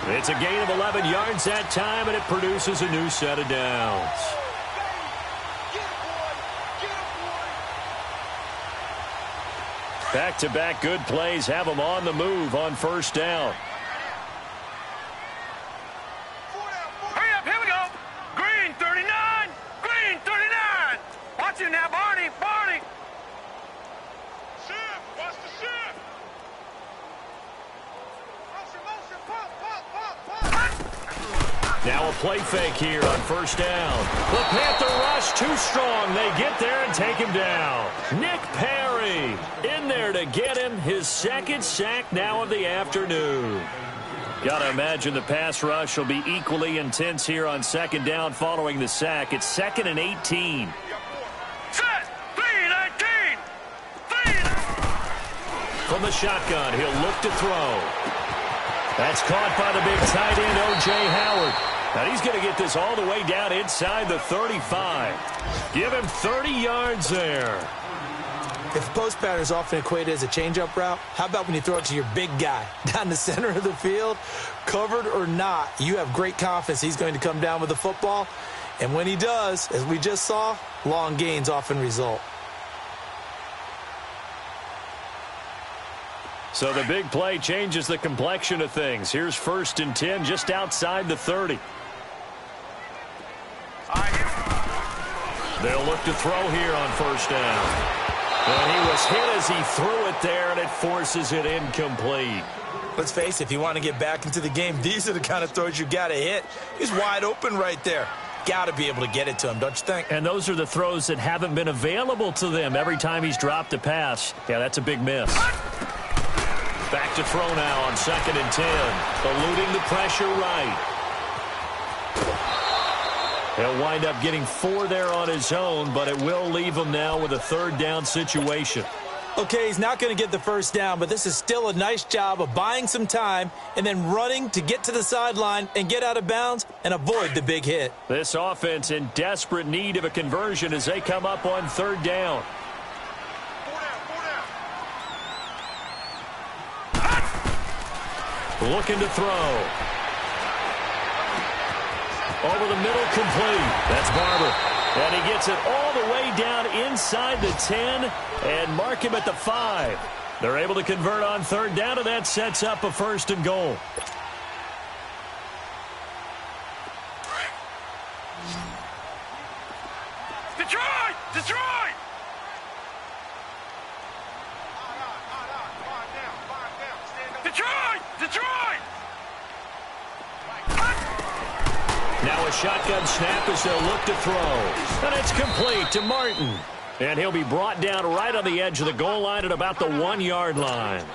It's a gain of 11 yards that time, and it produces a new set of downs. Back-to-back good plays have them on the move on first down. Hurry up, here we go. Green 39. Green 39. Watch it now, Barney. Shift. Watch the shift. Motion. Pop. Now a play fake here on first down. The Panther rush too strong. They get there and take him down. Nick Perry in there to get him his second sack now of the afternoon. Got to imagine the pass rush will be equally intense here on second down following the sack. It's 2nd and 18. Set. 3-19. From the shotgun, he'll look to throw. That's caught by the big tight end, O.J. Howard. And he's going to get this all the way down inside the 35. Give him 30 yards there. If post pattern is often equated as a change-up route, how about when you throw it to your big guy down the center of the field? Covered or not, you have great confidence he's going to come down with the football. And when he does, as we just saw, long gains often result. So the big play changes the complexion of things. Here's 1st and 10 just outside the 30. They'll look to throw here on first down. And he was hit as he threw it there, and it forces it incomplete. Let's face it, if you want to get back into the game, these are the kind of throws you got to hit. He's wide open right there. Got to be able to get it to him, don't you think? And those are the throws that haven't been available to them every time he's dropped a pass. Yeah, that's a big miss. Back to throw now on 2nd and 10. Eluding the pressure right. He'll wind up getting 4 there on his own, but it will leave him now with a 3rd down situation. Okay, he's not going to get the first down, but this is still a nice job of buying some time and then running to get to the sideline and get out of bounds and avoid the big hit. This offense in desperate need of a conversion as they come up on third down. Looking to throw. Over the middle, complete. That's Barber. And he gets it all the way down inside the 10 and mark him at the 5. They're able to convert on third down, and that sets up a 1st and goal. Detroit! Detroit! Detroit! Detroit! Now a shotgun snap as they'll look to throw. And it's complete to Martin. And he'll be brought down right on the edge of the goal line at about the 1-yard line.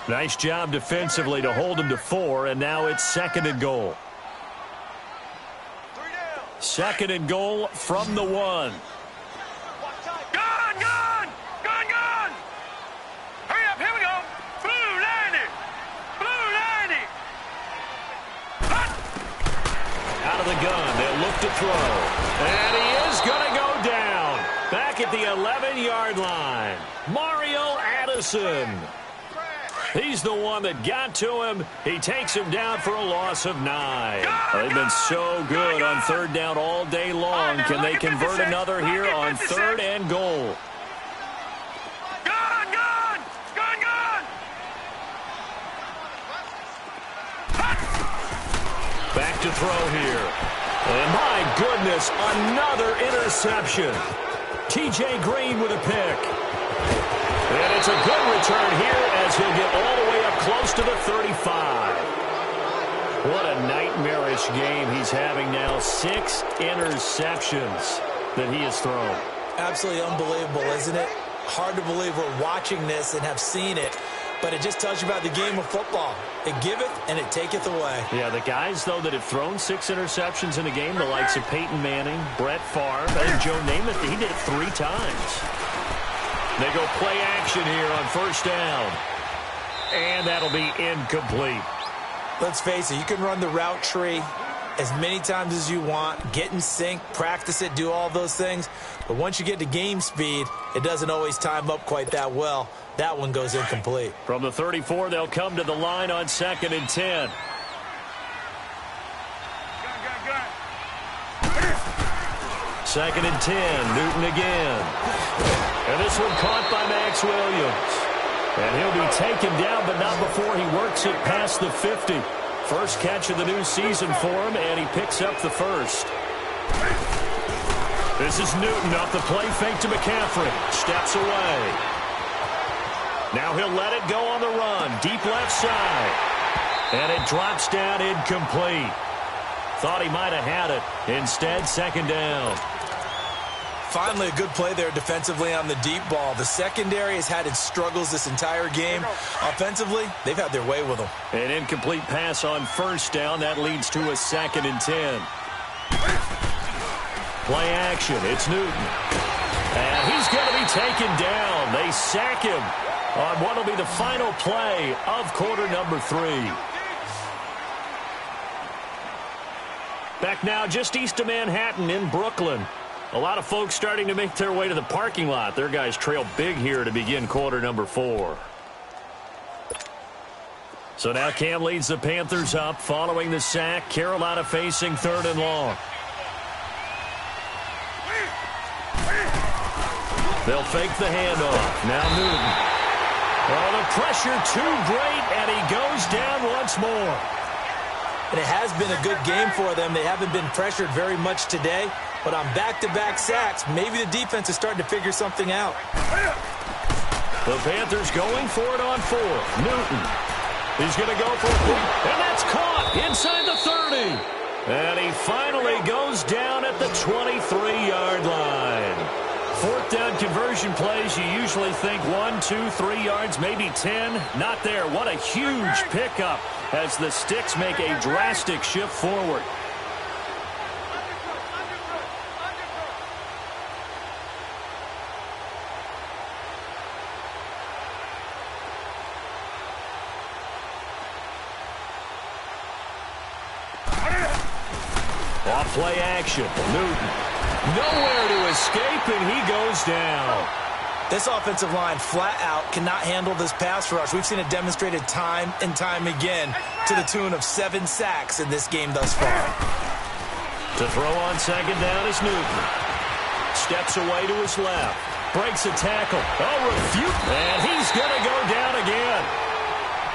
Nice job defensively to hold him to 4, and now it's 2nd and goal. 2nd and goal from the 1. Gun! Gun! Gun! Gun! Hurry up, here we go! Blue 90! Blue 90! Out of the gun, they'll look to throw. And he is going to go down. Back at the 11-yard line. Mario Addison. He's the one that got to him. He takes him down for a loss of 9. They've been so good on third down all day long. Can they convert another here on 3rd and goal? Gun! Gun! Gun! Gun! Back to throw here. And my goodness, another interception. T.J. Green with a pick. And it's a good return here as he'll get all the way up close to the 35. What a nightmarish game he's having now. 6 interceptions that he has thrown. Absolutely unbelievable, isn't it? Hard to believe we're watching this and have seen it, but it just tells you about the game of football. It giveth and it taketh away. Yeah, the guys, though, that have thrown 6 interceptions in a game, the likes of Peyton Manning, Brett Favre, and Joe Namath, he did it 3 times. They go play action here on 1st down. And that'll be incomplete. Let's face it, you can run the route tree as many times as you want, get in sync, practice it, do all those things. But once you get to game speed, it doesn't always time up quite that well. That one goes incomplete. From the 34, they'll come to the line on 2nd and 10. Second and 10, Newton again. And this one caught by Max Williams. And he'll be taken down, but not before he works it past the 50. First catch of the new season for him, and he picks up the 1st. This is Newton off the play fake to McCaffrey. Steps away. Now he'll let it go on the run. Deep left side. And it drops down incomplete. Thought he might have had it. Instead, 2nd down. Finally, a good play there defensively on the deep ball. The secondary has had its struggles this entire game. Offensively, they've had their way with them. An incomplete pass on 1st down. That leads to a 2nd and 10. Play action. It's Newton. And he's going to be taken down. They sack him on what will be the final play of quarter number 3. Back now just east of Manhattan in Brooklyn. A lot of folks starting to make their way to the parking lot. Their guys trail big here to begin quarter number 4. So now Cam leads the Panthers up following the sack. Carolina facing 3rd and long. They'll fake the handoff. Now Newton. Oh, the pressure too great, and he goes down once more. And it has been a good game for them. They haven't been pressured very much today, but on back-to-back sacks, maybe the defense is starting to figure something out. The Panthers going for it on 4th. Newton. He's going to go for it. And that's caught inside the 30. And he finally goes down at the 23-yard line. 4th down conversion plays, you usually think 1, 2, 3 yards, maybe 10. Not there. What a huge pickup as the Sticks make a drastic shift forward. Off play action. Newton. Nowhere to escape, and he goes down. This offensive line flat out cannot handle this pass rush. We've seen it demonstrated time and time again to the tune of 7 sacks in this game thus far. To throw on second down is Newton. Steps away to his left. Breaks a tackle. Oh, refute. And he's going to go down again.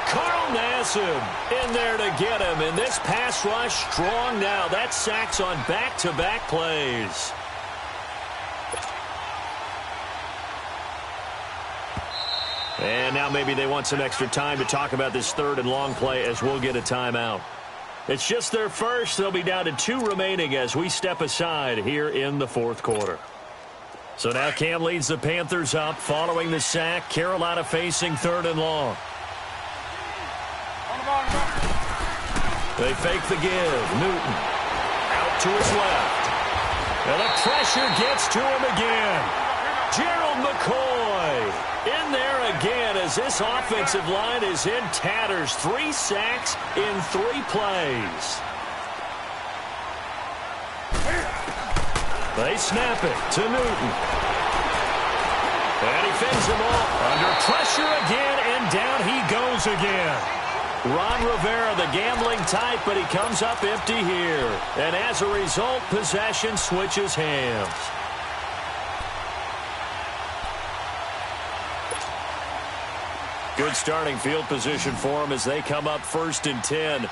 Carl Nassib in there to get him. And this pass rush strong now. That's sacks on back-to-back plays. And now maybe they want some extra time to talk about this third and long play as we'll get a timeout. It's just their first. They'll be down to 2 remaining as we step aside here in the fourth quarter. So now Cam leads the Panthers up following the sack. Carolina facing third and long. They fake the give. Newton out to his left. And the pressure gets to him again. Gerald McCoy in there again as this offensive line is in tatters. 3 sacks in 3 plays. They snap it to Newton. And he fends them off. Under pressure again, and down he goes again. Ron Rivera, the gambling type, but he comes up empty here. And as a result, possession switches hands. Good starting field position for them as they come up 1st and 10.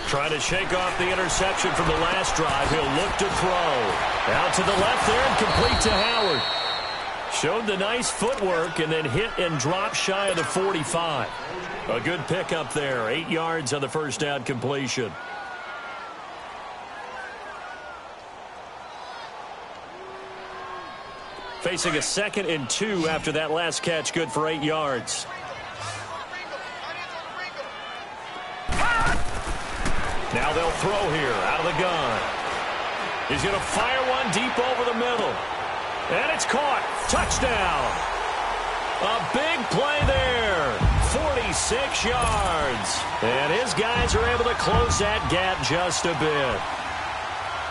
Trying to shake off the interception from the last drive. He'll look to throw. Out to the left there and complete to Howard. Showed the nice footwork and then hit and dropped shy of the 45. A good pickup there. 8 yards on the first down completion. Facing a 2nd and 2 after that last catch. Good for 8 yards. Now they'll throw here out of the gun. He's going to fire one deep over the middle. And it's caught. Touchdown. A big play there. 46 yards. And his guys are able to close that gap just a bit.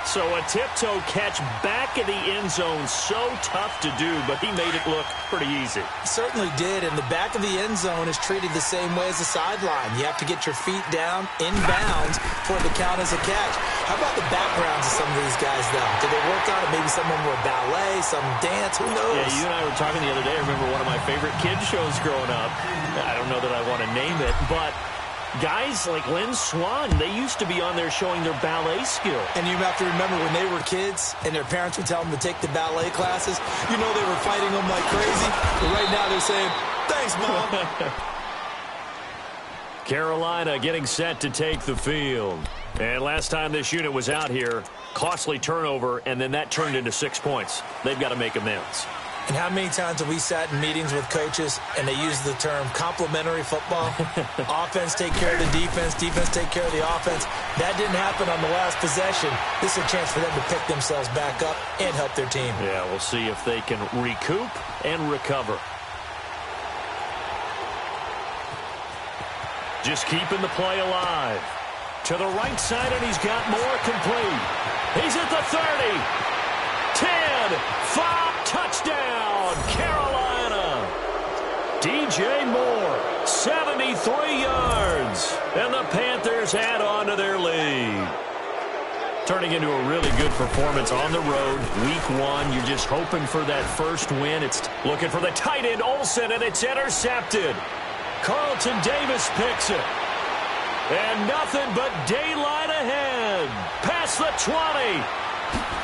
So a tiptoe catch back in the end zone, so tough to do, but he made it look pretty easy. Certainly did, and the back of the end zone is treated the same way as the sideline. You have to get your feet down in bounds for it to count as a catch. How about the backgrounds of some of these guys, though? Did they work on it? Maybe some of them were ballet, some dance, who knows? Yeah, you and I were talking the other day. I remember one of my favorite kids shows growing up. I don't know that I want to name it, but guys like Lynn Swan, they used to be on there showing their ballet skill. And you have to remember when they were kids and their parents would tell them to take the ballet classes, you know they were fighting them like crazy. But right now they're saying, thanks, Mom. Carolina getting set to take the field. And last time this unit was out here, costly turnover, and then that turned into 6 points. They've got to make amends. And how many times have we sat in meetings with coaches and they use the term complementary football? Offense take care of the defense, defense take care of the offense. That didn't happen on the last possession. This is a chance for them to pick themselves back up and help their team. Yeah, we'll see if they can recoup and recover. Just keeping the play alive. To the right side, and he's got more complete. He's at the 30. 10, 5, touchdown, Carolina. DJ Moore, 73 yards. And the Panthers add on to their lead. Turning into a really good performance on the road. Week 1, you're just hoping for that first win. It's looking for the tight end, Olsen, and it's intercepted. Carlton Davis picks it. And nothing but daylight ahead. Past the 20.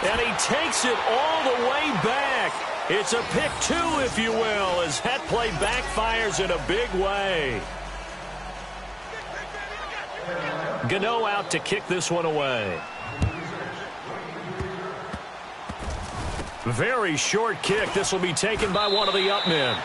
And he takes it all the way back. It's a pick 2, if you will, as that play backfires in a big way. Gano out to kick this one away. Very short kick. This will be taken by one of the up men.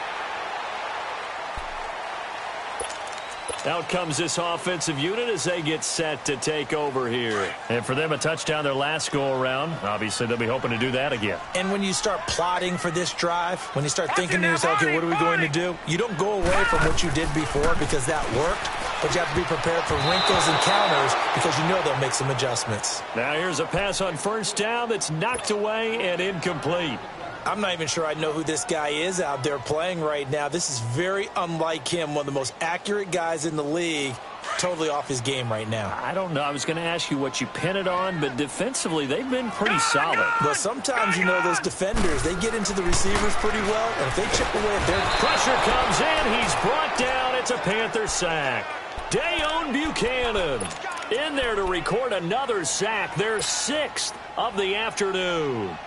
Out comes this offensive unit as they get set to take over here. And for them, a touchdown their last go-around. Obviously, they'll be hoping to do that again. And when you start plotting for this drive, when you start thinking to yourself, okay, what are we going to do? You don't go away from what you did before because that worked, but you have to be prepared for wrinkles and counters because you know they'll make some adjustments. Now here's a pass on first down that's knocked away and incomplete. I'm not even sure I know who this guy is out there playing right now. This is very unlike him, one of the most accurate guys in the league, totally off his game right now. I don't know. I was going to ask you what you pin it on, but defensively, they've been pretty solid. Well, sometimes, you know, those defenders, they get into the receivers pretty well, and if they chip away at their... Pressure comes in. He's brought down. It's a Panther sack. Dayon Buchanan in there to record another sack, their 6th of the afternoon.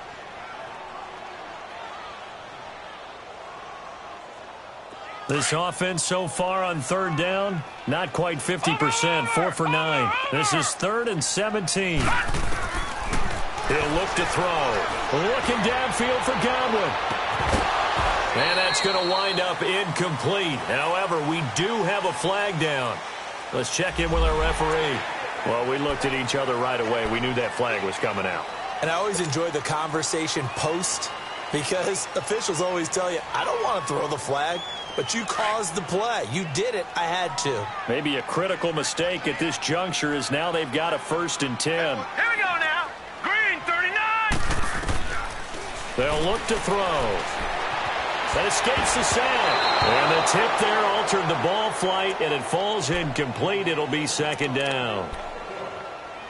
This offense so far on third down, not quite 50%, 4 for 9. This is 3rd and 17. He'll look to throw. Looking downfield for Godwin. And that's going to wind up incomplete. However, we do have a flag down. Let's check in with our referee. Well, we looked at each other right away. We knew that flag was coming out. And I always enjoy the conversation post because officials always tell you, I don't want to throw the flag. But you caused the play. You did it. I had to. Maybe a critical mistake at this juncture is now they've got a 1st and 10. Here we go now. Green, 39. They'll look to throw. That escapes the sack. And the tip there altered the ball flight, and it falls incomplete. It'll be 2nd down.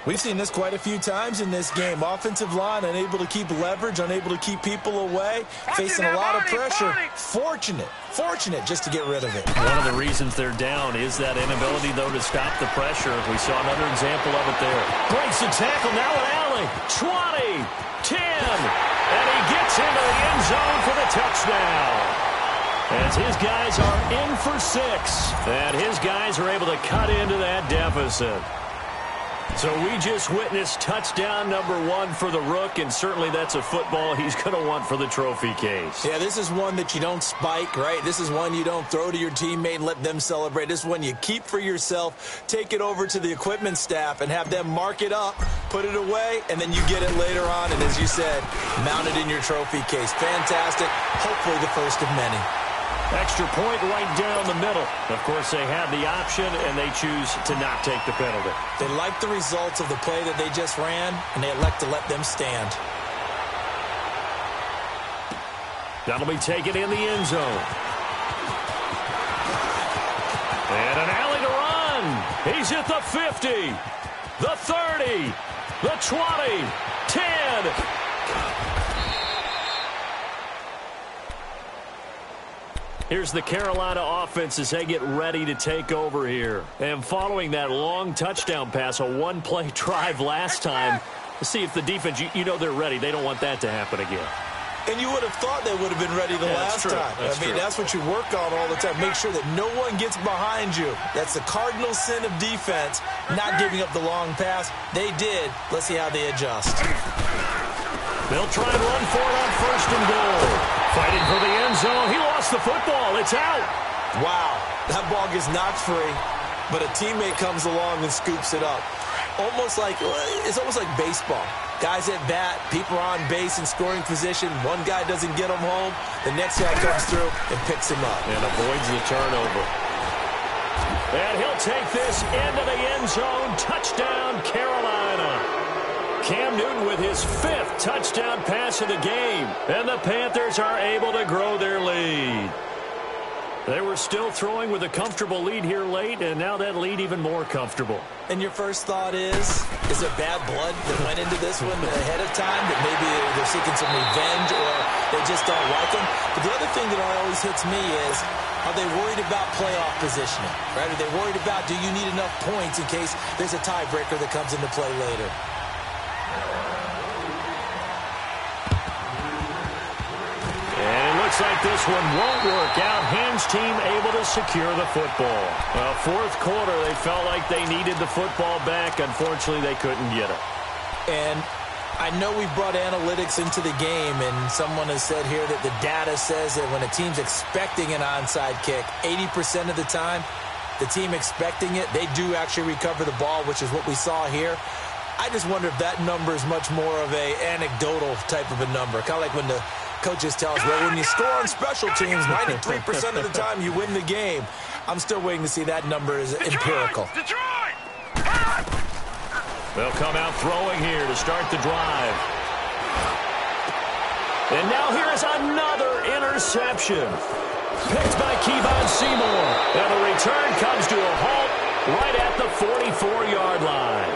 We've seen this quite a few times in this game. Offensive line unable to keep leverage, unable to keep people away, facing a lot of pressure. Fortunate just to get rid of it. One of the reasons they're down is that inability, though, to stop the pressure. We saw another example of it there. Breaks the tackle, now an alley. 20, 10, and he gets into the end zone for the touchdown. As his guys are in for 6, and his guys are able to cut into that deficit. So we just witnessed touchdown number 1 for the Rook, and certainly that's a football he's going to want for the trophy case. Yeah, this is one that you don't spike, right? This is one you don't throw to your teammate and let them celebrate. This is one you keep for yourself, take it over to the equipment staff and have them mark it up, put it away, and then you get it later on. And as you said, mount it in your trophy case. Fantastic. Hopefully the first of many. Extra point right down the middle. Of course, they have the option, and they choose to not take the penalty. They like the results of the play that they just ran, and they elect to let them stand. That'll be taken in the end zone. And an alley to run. He's at the 50, the 30, the 20, 10. Here's the Carolina offense as they get ready to take over here. And following that long touchdown pass, a one-play drive last time, to see if the defense, you know they're ready. They don't want that to happen again. And you would have thought they would have been ready the last time. That's what you work on all the time. Make sure that no one gets behind you. That's the cardinal sin of defense, not giving up the long pass. They did. Let's see how they adjust. They'll try and run for it on 1st and goal. Fighting for the end zone. He lost the football. It's out. Wow. That ball gets knocked free, but a teammate comes along and scoops it up. It's almost like baseball. Guys at bat, people are on base in scoring position. One guy doesn't get him home. The next guy comes through and picks him up. And avoids the turnover. And he'll take this into the end zone. Touchdown, Carolina. Cam Newton with his 5th touchdown pass of the game. And the Panthers are able to grow their lead. They were still throwing with a comfortable lead here late, and now that lead even more comfortable. And your first thought is there bad blood that went into this one ahead of time, that maybe they're seeking some revenge or they just don't like them? But the other thing that always hits me is, are they worried about playoff positioning? Right? Are they worried about, do you need enough points in case there's a tiebreaker that comes into play later? Looks like this one won't work out. Ham's team able to secure the football. Well, 4th quarter, they felt like they needed the football back. Unfortunately, they couldn't get it. And I know we brought analytics into the game, and someone has said here that the data says that when a team's expecting an onside kick, 80% of the time, the team expecting it, they do actually recover the ball, which is what we saw here. I just wonder if that number is much more of a anecdotal type of a number. Kind of like when the coaches tell us, well, when you score on special teams, 93% of the time you win the game. I'm still waiting to see that number is empirical. They'll come out throwing here to start the drive. And now here is another interception. Picked by Kevon Seymour. And the return comes to a halt right at the 44-yard line.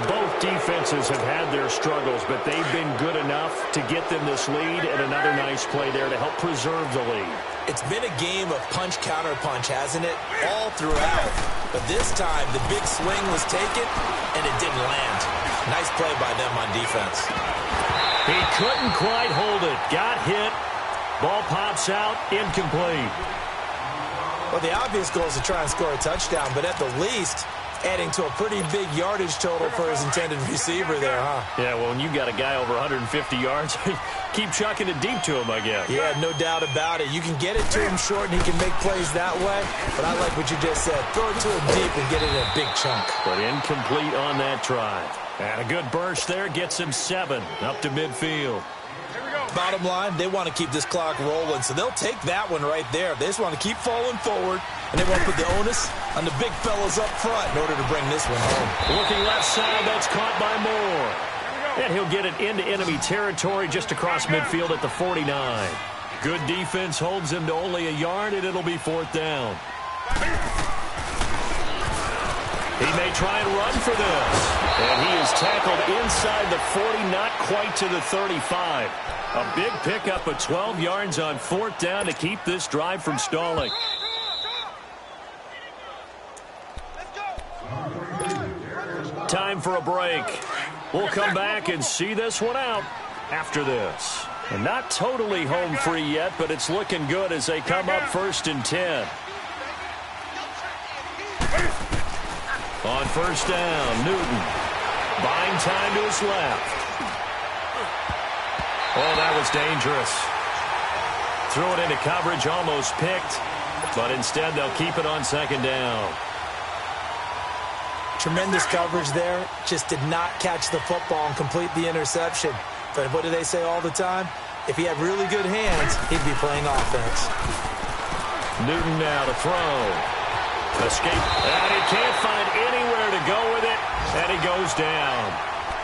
Both defenses have had their struggles, but they've been good enough to get them this lead, and another nice play there to help preserve the lead. It's been a game of punch-counter-punch, hasn't it? All throughout. But this time, the big swing was taken, and it didn't land. Nice play by them on defense. He couldn't quite hold it. Got hit. Ball pops out. Incomplete. Well, the obvious goal is to try and score a touchdown, but at the least, adding to a pretty big yardage total for his intended receiver there, huh? Yeah, well, when you got a guy over 150 yards, keep chucking it deep to him, I guess. Yeah, no doubt about it. You can get it to him short, and he can make plays that way. But I like what you just said. Throw it to him deep and get it in a big chunk. But incomplete on that try. And a good burst there gets him 7 up to midfield. Bottom line, they want to keep this clock rolling, so they'll take that one right there. They just want to keep falling forward, and they want to put the onus on the big fellas up front in order to bring this one home. Looking left side, that's caught by Moore. And he'll get it into enemy territory just across midfield at the 49. Good defense holds him to only a yard, and it'll be 4th down. He may try and run for this. And he is tackled inside the 40, not quite to the 35. A big pickup of 12 yards on 4th down to keep this drive from stalling. Time for a break. We'll come back and see this one out after this. And not totally home free yet, but it's looking good as they come up 1st and 10. On 1st down, Newton. Buying time to his left. Oh, that was dangerous. Threw it into coverage, almost picked. But instead, they'll keep it on 2nd down. Tremendous coverage there. Just did not catch the football and complete the interception. But what do they say all the time? If he had really good hands, he'd be playing offense. Newton now to throw. Escape. And he can't find anywhere to go with it. And he goes down.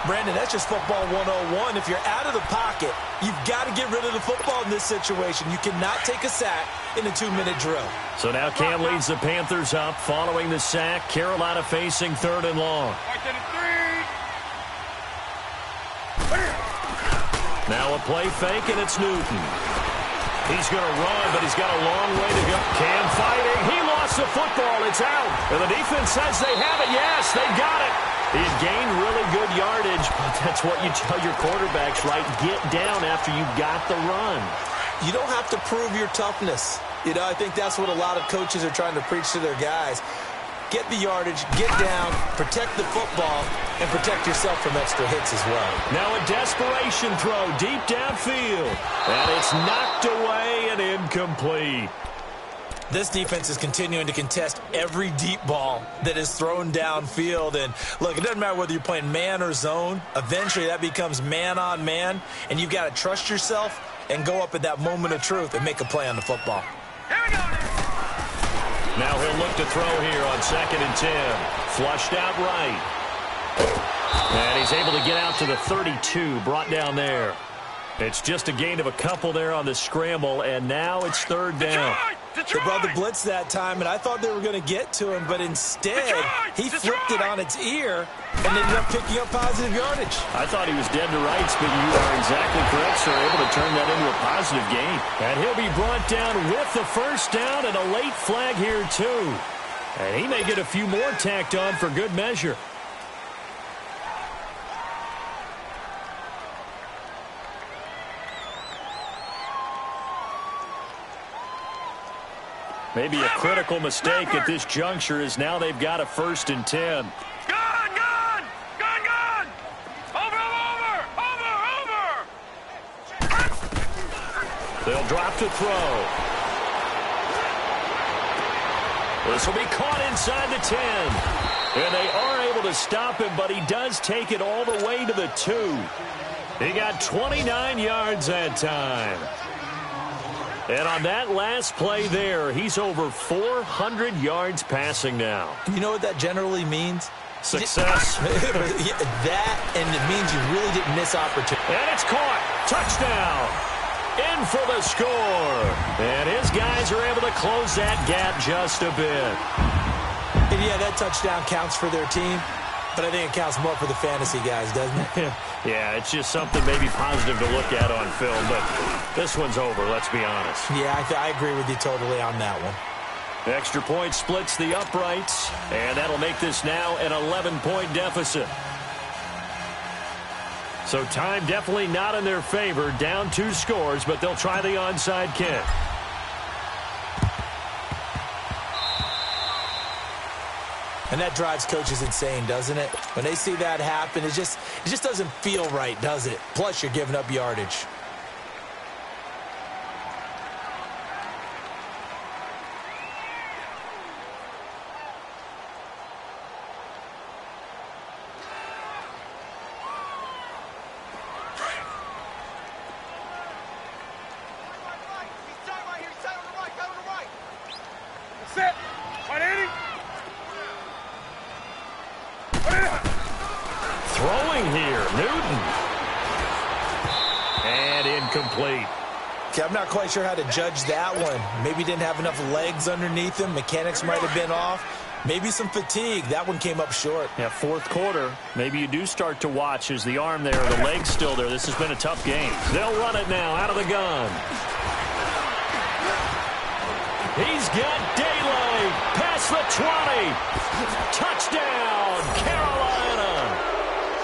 Brandon, that's just football 101. If you're out of the pocket, you've got to get rid of the football in this situation. You cannot take a sack in a 2-minute drill. So now Cam leads the Panthers up following the sack. Carolina facing 3rd and long. Now a play fake, and it's Newton. He's going to run, but he's got a long way to go. Cam fighting. He lost the football. It's out. And the defense says they have it. Yes, they got it. He had gained really good yardage, but that's what you tell your quarterbacks, right? Get down after you got the run. You don't have to prove your toughness. You know, I think that's what a lot of coaches are trying to preach to their guys. Get the yardage, get down, protect the football, and protect yourself from extra hits as well. Now a desperation throw deep downfield. And it's knocked away and incomplete. This defense is continuing to contest every deep ball that is thrown downfield. And, look, it doesn't matter whether you're playing man or zone. Eventually that becomes man-on-man, and you've got to trust yourself and go up at that moment of truth and make a play on the football. Now he'll look to throw here on 2nd and 10. Flushed out right. And he's able to get out to the 32, brought down there. It's just a gain of a couple there on the scramble, and now it's 3rd down. They brought the blitz that time, and I thought they were going to get to him, but instead he flipped it on its ear and ended up picking up positive yardage. I thought he was dead to rights, but you are exactly correct, sir. Able to turn that into a positive gain. And he'll be brought down with the 1st down and a late flag here, too. And he may get a few more tacked on for good measure. Maybe a critical mistake at this juncture is now they've got a 1st and 10. Gone! Over! They'll drop to throw. This will be caught inside the 10. And they are able to stop him, but he does take it all the way to the 2. He got 29 yards that time. And on that last play there, he's over 400 yards passing now. You know what that generally means? Success. That, and it means you really didn't miss opportunity. And it's caught. Touchdown. In for the score. And his guys are able to close that gap just a bit. And yeah, that touchdown counts for their team, but I think it counts more for the fantasy guys, doesn't it? Yeah, it's just something maybe positive to look at on film, but this one's over, let's be honest. Yeah, I agree with you totally on that one. The extra point splits the uprights, and that'll make this now an 11-point deficit. So time definitely not in their favor. Down 2 scores, but they'll try the onside kick. And that drives coaches insane, doesn't it? When they see that happen, it just doesn't feel right, does it? Plus, you're giving up yardage. Throwing here, Newton. And incomplete. Okay, I'm not quite sure how to judge that one. Maybe didn't have enough legs underneath him. Mechanics might have been off. Maybe some fatigue. That one came up short. Yeah, fourth quarter. Maybe you do start to watch as the arm there, the leg's still there. This has been a tough game. They'll run it now out of the gun. He's got daylight. Past the 20. Touchdown, Carolina.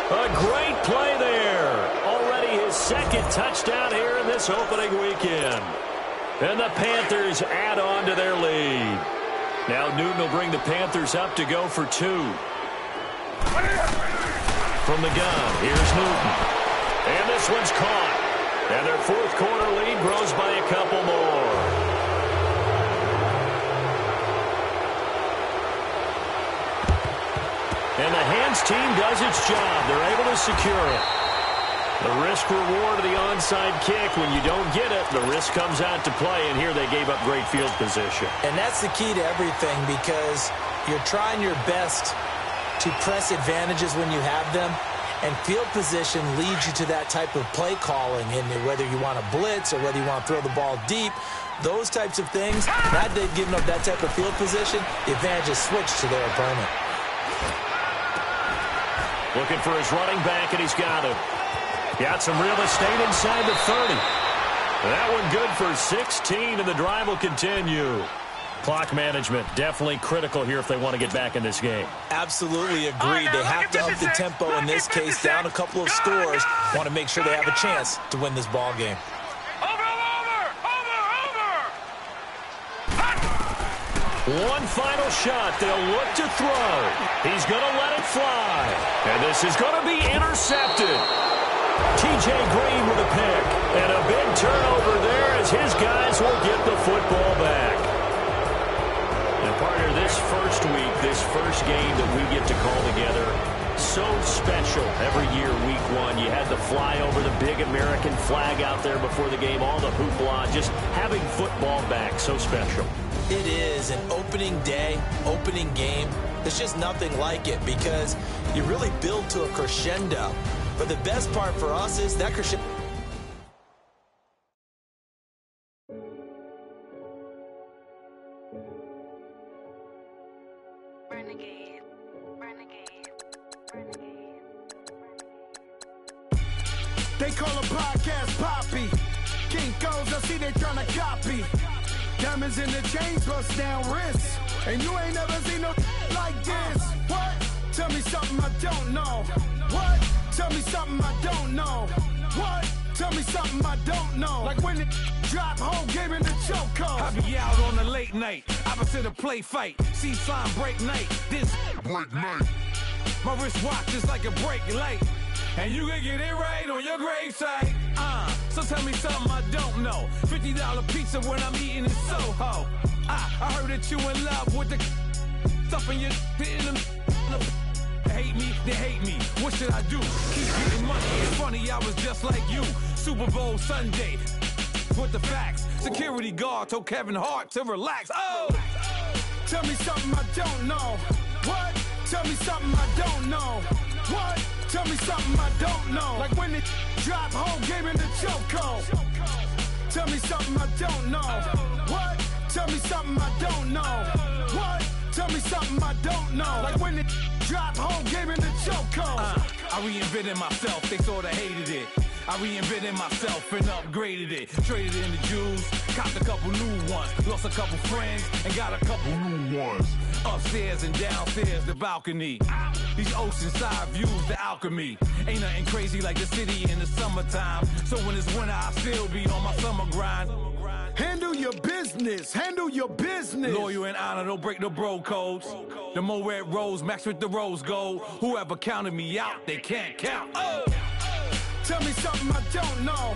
A great play there. Already his second touchdown here in this opening weekend. And the Panthers add on to their lead. Now Newton will bring the Panthers up to go for 2. From the gun, here's Newton. And this one's caught. And their fourth quarter lead grows by a couple more. And the hands team does its job. They're able to secure it. The risk-reward of the onside kick, when you don't get it, the risk comes out to play, and here they gave up great field position. And that's the key to everything, because you're trying your best to press advantages when you have them, and field position leads you to that type of play calling, and whether you want to blitz or whether you want to throw the ball deep, those types of things, now they've given up that type of field position, the advantage is switched to their opponent. Looking for his running back, and he's got him. Got some real estate inside the 30. That one good for 16, and the drive will continue. Clock management definitely critical here if they want to get back in this game. Absolutely agreed. They have to up the tempo in this case, down a couple of scores. Want to make sure they have a chance to win this ball game. One final shot. They'll look to throw. He's going to let it fly. And this is going to be intercepted. T.J. Green with a pick. And a big turnover there as his guys will get the football back. And partner, this first week, this first game that we get to call together, so special every year, week 1. You had the fly over the big American flag out there before the game, all the hoopla, just having football back, so special. It is an opening day, opening game. There's just nothing like it because you really build to a crescendo. But the best part for us is that crescendo. Renegade, renegade, renegade. They call a podcast Poppy. Kinkos, I see they tryna copy. Diamonds in the chains, bust down wrists. And you ain't never seen no like this. What? Tell me something I don't know. What? Tell me something I don't know. What? Tell me something I don't know. Like when it drop, whole game in the chokehold. I be out on a late night, opposite a play fight. See sign break night, this break night. My wrist watch is like a brake light. And you can get it right on your gravesite. So tell me something I don't know. $50 pizza when I'm eating in Soho. I heard that you in love with the stuff in your in them. Hate me, they hate me. What should I do? Keep getting money. It's funny, I was just like you. Super Bowl Sunday. With the facts. Security guard told Kevin Hart to relax. Oh! Tell me something I don't know. What? Tell me something I don't know. What? Tell me something I don't know. Like when it drop whole game in the chokehold. Tell me something I don't know. What? Tell me something I don't know. What? Tell me something I don't know. Like when it drop whole game in the chokehold. I reinvented myself, they sorta hated it. I reinvented myself and upgraded it. Traded in the Jews, copped a couple new ones. Lost a couple friends and got a couple new ones. Upstairs and downstairs, the balcony. These oceanside views, the alchemy. Ain't nothing crazy like the city in the summertime. So when it's winter, I still be on my summer grind. Handle your business, handle your business. Loyal and honor, don't break the bro codes. The more red rose, max with the rose gold. Whoever counted me out, they can't count. Oh! Tell me something I don't know.